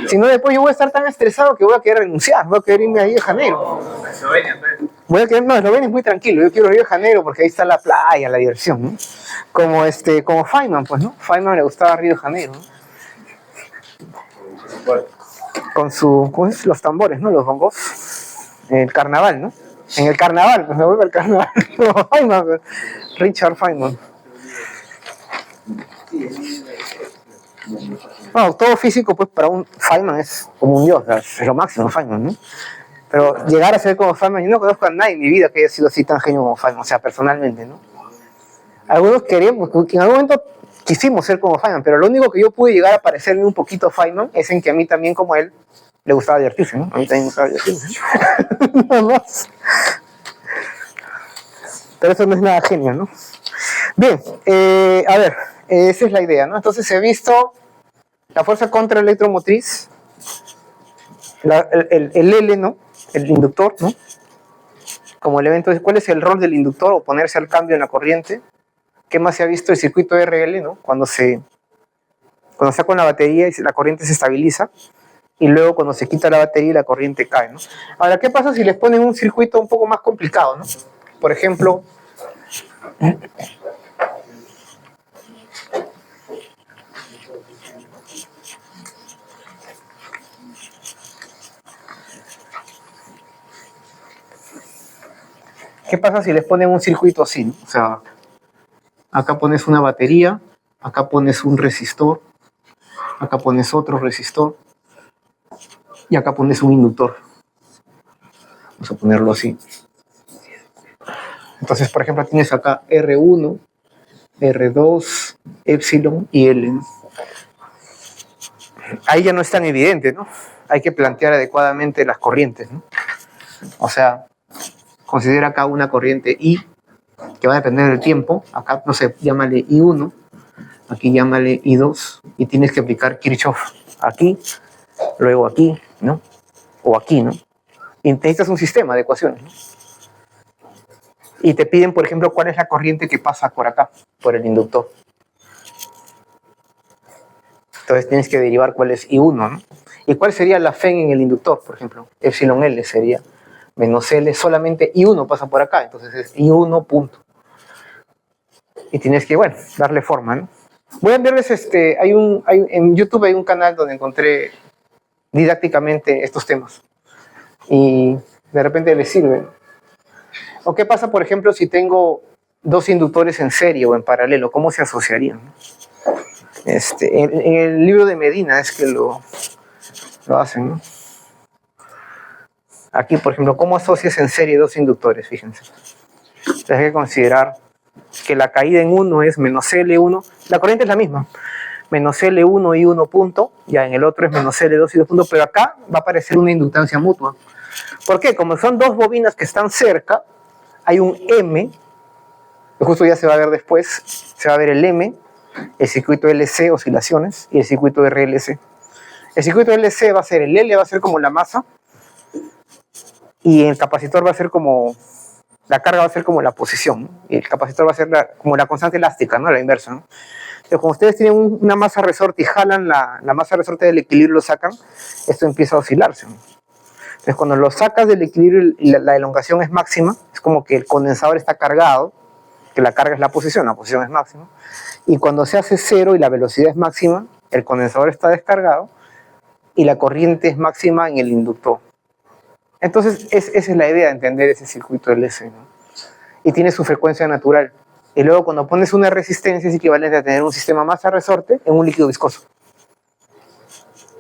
Si no, después yo voy a estar tan estresado que voy a querer renunciar, voy a querer irme a Río de Janeiro. Eslovenia es muy tranquilo, yo quiero Río de Janeiro porque ahí está la playa, la diversión, ¿no? Como Feynman, pues, ¿no? Feynman le gustaba Río de Janeiro, ¿no? Con los tambores, ¿no? Los bongos. El carnaval, ¿no? En el carnaval, pues me voy para el carnaval. Feynman, Richard Feynman. Bueno, todo físico, pues para un Feynman es como un dios, es lo máximo Feynman, ¿no? Pero llegar a ser como Feynman, yo no conozco a nadie en mi vida que haya sido así tan genio como Feynman, o sea, personalmente, ¿no? Algunos queríamos, porque en algún momento quisimos ser como Feynman, pero lo único que yo pude llegar a parecerme un poquito a Feynman es en que a mí también, como él, le gustaba divertirse, ¿no? A mí también me gustaba divertirse. Nada más. Pero eso no es nada genio, ¿no? Bien, a ver, esa es la idea, ¿no? Entonces he visto la fuerza contra electromotriz, el L, ¿no? El inductor, ¿no? Como elemento, ¿cuál es el rol del inductor? Oponerse al cambio en la corriente. ¿Qué más se ha visto? El circuito RL, ¿no? Cuando está con la batería y la corriente se estabiliza, y luego cuando se quita la batería la corriente cae, ¿no? Ahora, ¿qué pasa si les ponen un circuito un poco más complicado, ¿no? Por ejemplo, ¿Qué pasa si les ponen un circuito así, ¿no? O sea, acá pones una batería, acá pones un resistor, acá pones otro resistor y acá pones un inductor. Vamos a ponerlo así. Entonces, por ejemplo, tienes acá R1, R2, epsilon y L. Ahí ya no es tan evidente, ¿no? Hay que plantear adecuadamente las corrientes, ¿no? O sea, considera acá una corriente I, que va a depender del tiempo. Acá, no sé, llámale I1, aquí llámale I2, y tienes que aplicar Kirchhoff aquí, luego aquí, ¿no? O aquí, ¿no? Y necesitas un sistema de ecuaciones, ¿no? Y te piden, por ejemplo, cuál es la corriente que pasa por acá, por el inductor. Entonces tienes que derivar cuál es I1, ¿no? ¿Y cuál sería la FEN en el inductor, por ejemplo? Epsilon L sería menos L, solamente I1 pasa por acá, entonces es I1 punto. Y tienes que, bueno, darle forma, ¿no? Voy a enviarles, en YouTube hay un canal donde encontré didácticamente estos temas. Y de repente les sirve. ¿O qué pasa, por ejemplo, si tengo dos inductores en serie o en paralelo? ¿Cómo se asociarían? En el libro de Medina es que lo hacen, ¿no? Aquí, por ejemplo, ¿cómo asocias en serie dos inductores? Fíjense. Entonces hay que considerar que la caída en uno es menos L1. La corriente es la misma. Menos L1 y 1 punto. Ya en el otro es menos L2 y 2 punto. Pero acá va a aparecer una inductancia mutua. ¿Por qué? Como son dos bobinas que están cerca, hay un M, que justo ya se va a ver después, se va a ver el M, el circuito LC, oscilaciones, y el circuito RLC. El circuito LC va a ser el L, va a ser como la masa, y el capacitor va a ser como, la carga va a ser como la posición, ¿no? Y el capacitor va a ser como la constante elástica, ¿no? La inversa, ¿no? Pero como ustedes tienen una masa resorte y jalan la masa resorte del equilibrio, lo sacan, esto empieza a oscilarse, ¿no? Entonces, cuando lo sacas del equilibrio y la elongación es máxima, es como que el condensador está cargado, que la carga es la posición es máxima, y cuando se hace cero y la velocidad es máxima, el condensador está descargado y la corriente es máxima en el inductor. Entonces, esa es la idea de entender ese circuito LC, ¿no? Y tiene su frecuencia natural. Y luego, cuando pones una resistencia, es equivalente a tener un sistema masa-resorte en un líquido viscoso.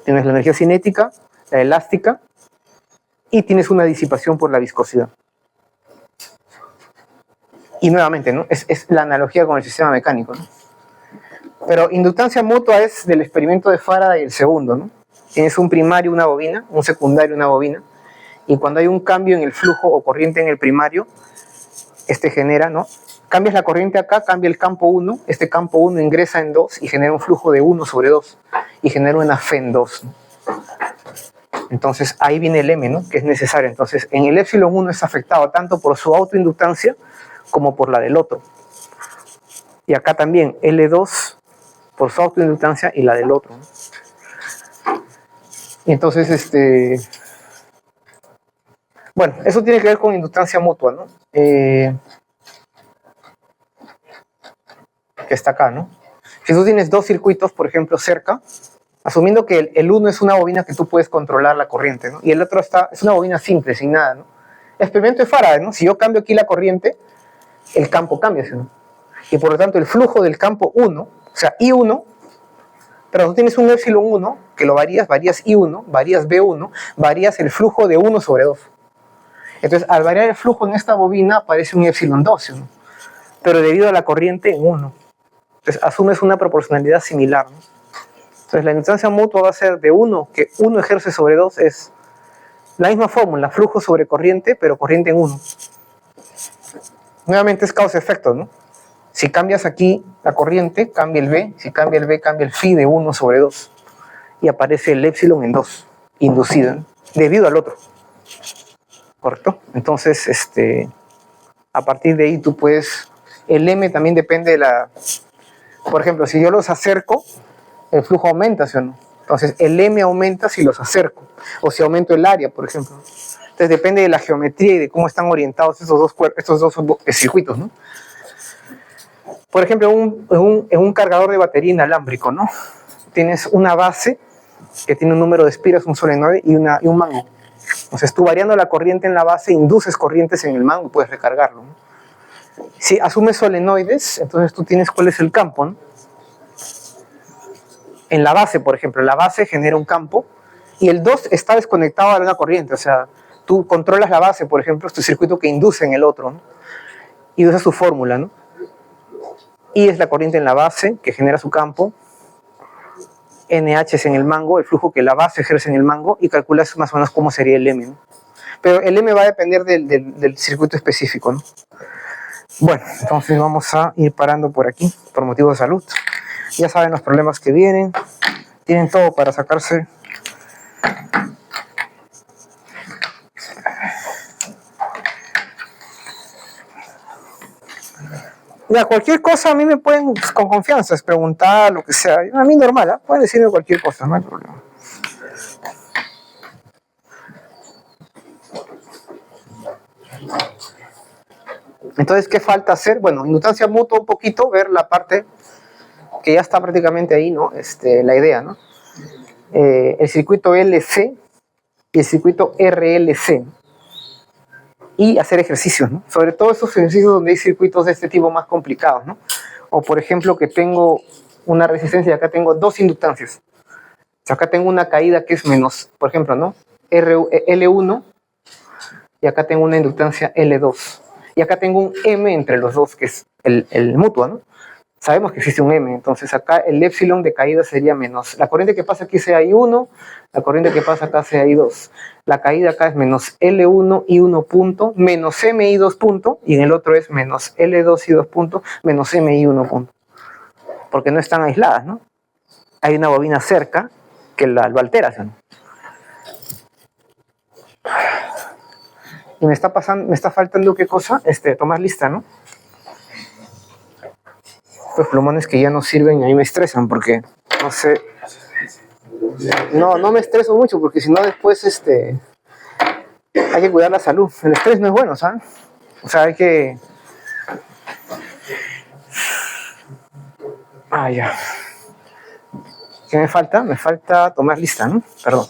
Tienes la energía cinética, la elástica, y tienes una disipación por la viscosidad. Y nuevamente, ¿no? Es la analogía con el sistema mecánico, ¿no? Pero inductancia mutua es del experimento de Faraday el segundo, ¿no? Tienes un primario, una bobina, un secundario, una bobina, y cuando hay un cambio en el flujo o corriente en el primario, genera, ¿no? Cambias la corriente acá, cambia el campo 1, este campo 1 ingresa en 2 y genera un flujo de 1 sobre 2, y genera una FEN 2, ¿no? Entonces ahí viene el M, ¿no? Que es necesario. Entonces en el epsilon 1 es afectado tanto por su autoinductancia como por la del otro. Y acá también L2 por su autoinductancia y la del otro, ¿no? Y entonces, bueno, eso tiene que ver con inductancia mutua, ¿no? Que está acá, ¿no? Si tú tienes dos circuitos, por ejemplo, cerca, asumiendo que el uno es una bobina que tú puedes controlar la corriente, ¿no? Y el otro es una bobina simple, sin nada, ¿no? El experimento de Faraday, ¿no? Si yo cambio aquí la corriente, el campo cambia, ¿sí, no? Y por lo tanto el flujo del campo 1, o sea, I1, pero tú tienes un epsilon 1, que lo varías I1, varías B1, varías el flujo de 1 sobre 2. Entonces, al variar el flujo en esta bobina, aparece un epsilon 2, ¿sí, no? Pero debido a la corriente en 1. Entonces, asumes una proporcionalidad similar, ¿no? Entonces, la inductancia mutua va a ser de 1, que 1 ejerce sobre 2, es la misma fórmula, flujo sobre corriente, pero corriente en 1. Nuevamente es causa-efecto, ¿no? Si cambias aquí la corriente, cambia el B, si cambia el B, cambia el phi de 1 sobre 2. Y aparece el epsilon en 2, inducido, ¿no? Debido al otro. ¿Correcto? Entonces, a partir de ahí tú puedes... El M también depende de la... Por ejemplo, si yo los acerco, el flujo aumenta, ¿sí o no? Entonces, el M aumenta si los acerco. O si aumento el área, por ejemplo. Entonces, depende de la geometría y de cómo están orientados estos dos circuitos, ¿no? Por ejemplo, en un cargador de batería inalámbrico, ¿no? Tienes una base que tiene un número de espiras, un solenoide y un mango. Entonces tú variando la corriente en la base induces corrientes en el mango y puedes recargarlo, ¿no? Si asumes solenoides, entonces tú tienes cuál es el campo, ¿no? En la base, por ejemplo, la base genera un campo y el 2 está desconectado a una corriente. O sea, tú controlas la base, por ejemplo, es tu circuito que induce en el otro, ¿no? Y usas su fórmula, ¿no? I es la corriente en la base que genera su campo. NH es en el mango, el flujo que la base ejerce en el mango, y calculas más o menos cómo sería el M, ¿no? Pero el M va a depender del circuito específico, ¿no? Bueno, entonces vamos a ir parando por aquí, por motivos de salud. Ya saben los problemas que vienen, tienen todo para sacarse. Ya, cualquier cosa a mí me pueden, pues, con confianza, preguntar, lo que sea. A mí normal, ¿eh? Pueden decirme cualquier cosa, no hay problema. Entonces, ¿qué falta hacer? Bueno, inductancia mutua un poquito, ver la parte que ya está prácticamente ahí, ¿no? La idea, ¿no? El circuito LC y el circuito RLC. Y hacer ejercicios, ¿no? Sobre todo esos ejercicios donde hay circuitos de este tipo más complicados, ¿no? O por ejemplo que tengo una resistencia y acá tengo dos inductancias. O sea, acá tengo una caída que es menos, por ejemplo, ¿no? L1 y acá tengo una inductancia L2. Y acá tengo un M entre los dos, que es el mutuo, ¿no? Sabemos que existe un M, entonces acá el epsilon de caída sería menos. La corriente que pasa aquí sea I1, la corriente que pasa acá sea I2. La caída acá es menos L1 I1 punto, menos M I2 punto, y en el otro es menos L2 I2 punto, menos M I1 punto. Porque no están aisladas, ¿no? Hay una bobina cerca que lo altera, ¿no? Y me está faltando, ¿qué cosa? Tomar lista, ¿no? Los plumones que ya no sirven a mí me estresan porque, no sé, no me estreso mucho porque si no después hay que cuidar la salud. El estrés no es bueno, ¿sabes? O sea, hay que... Ya. ¿Qué me falta? Me falta tomar lista, ¿no? Perdón.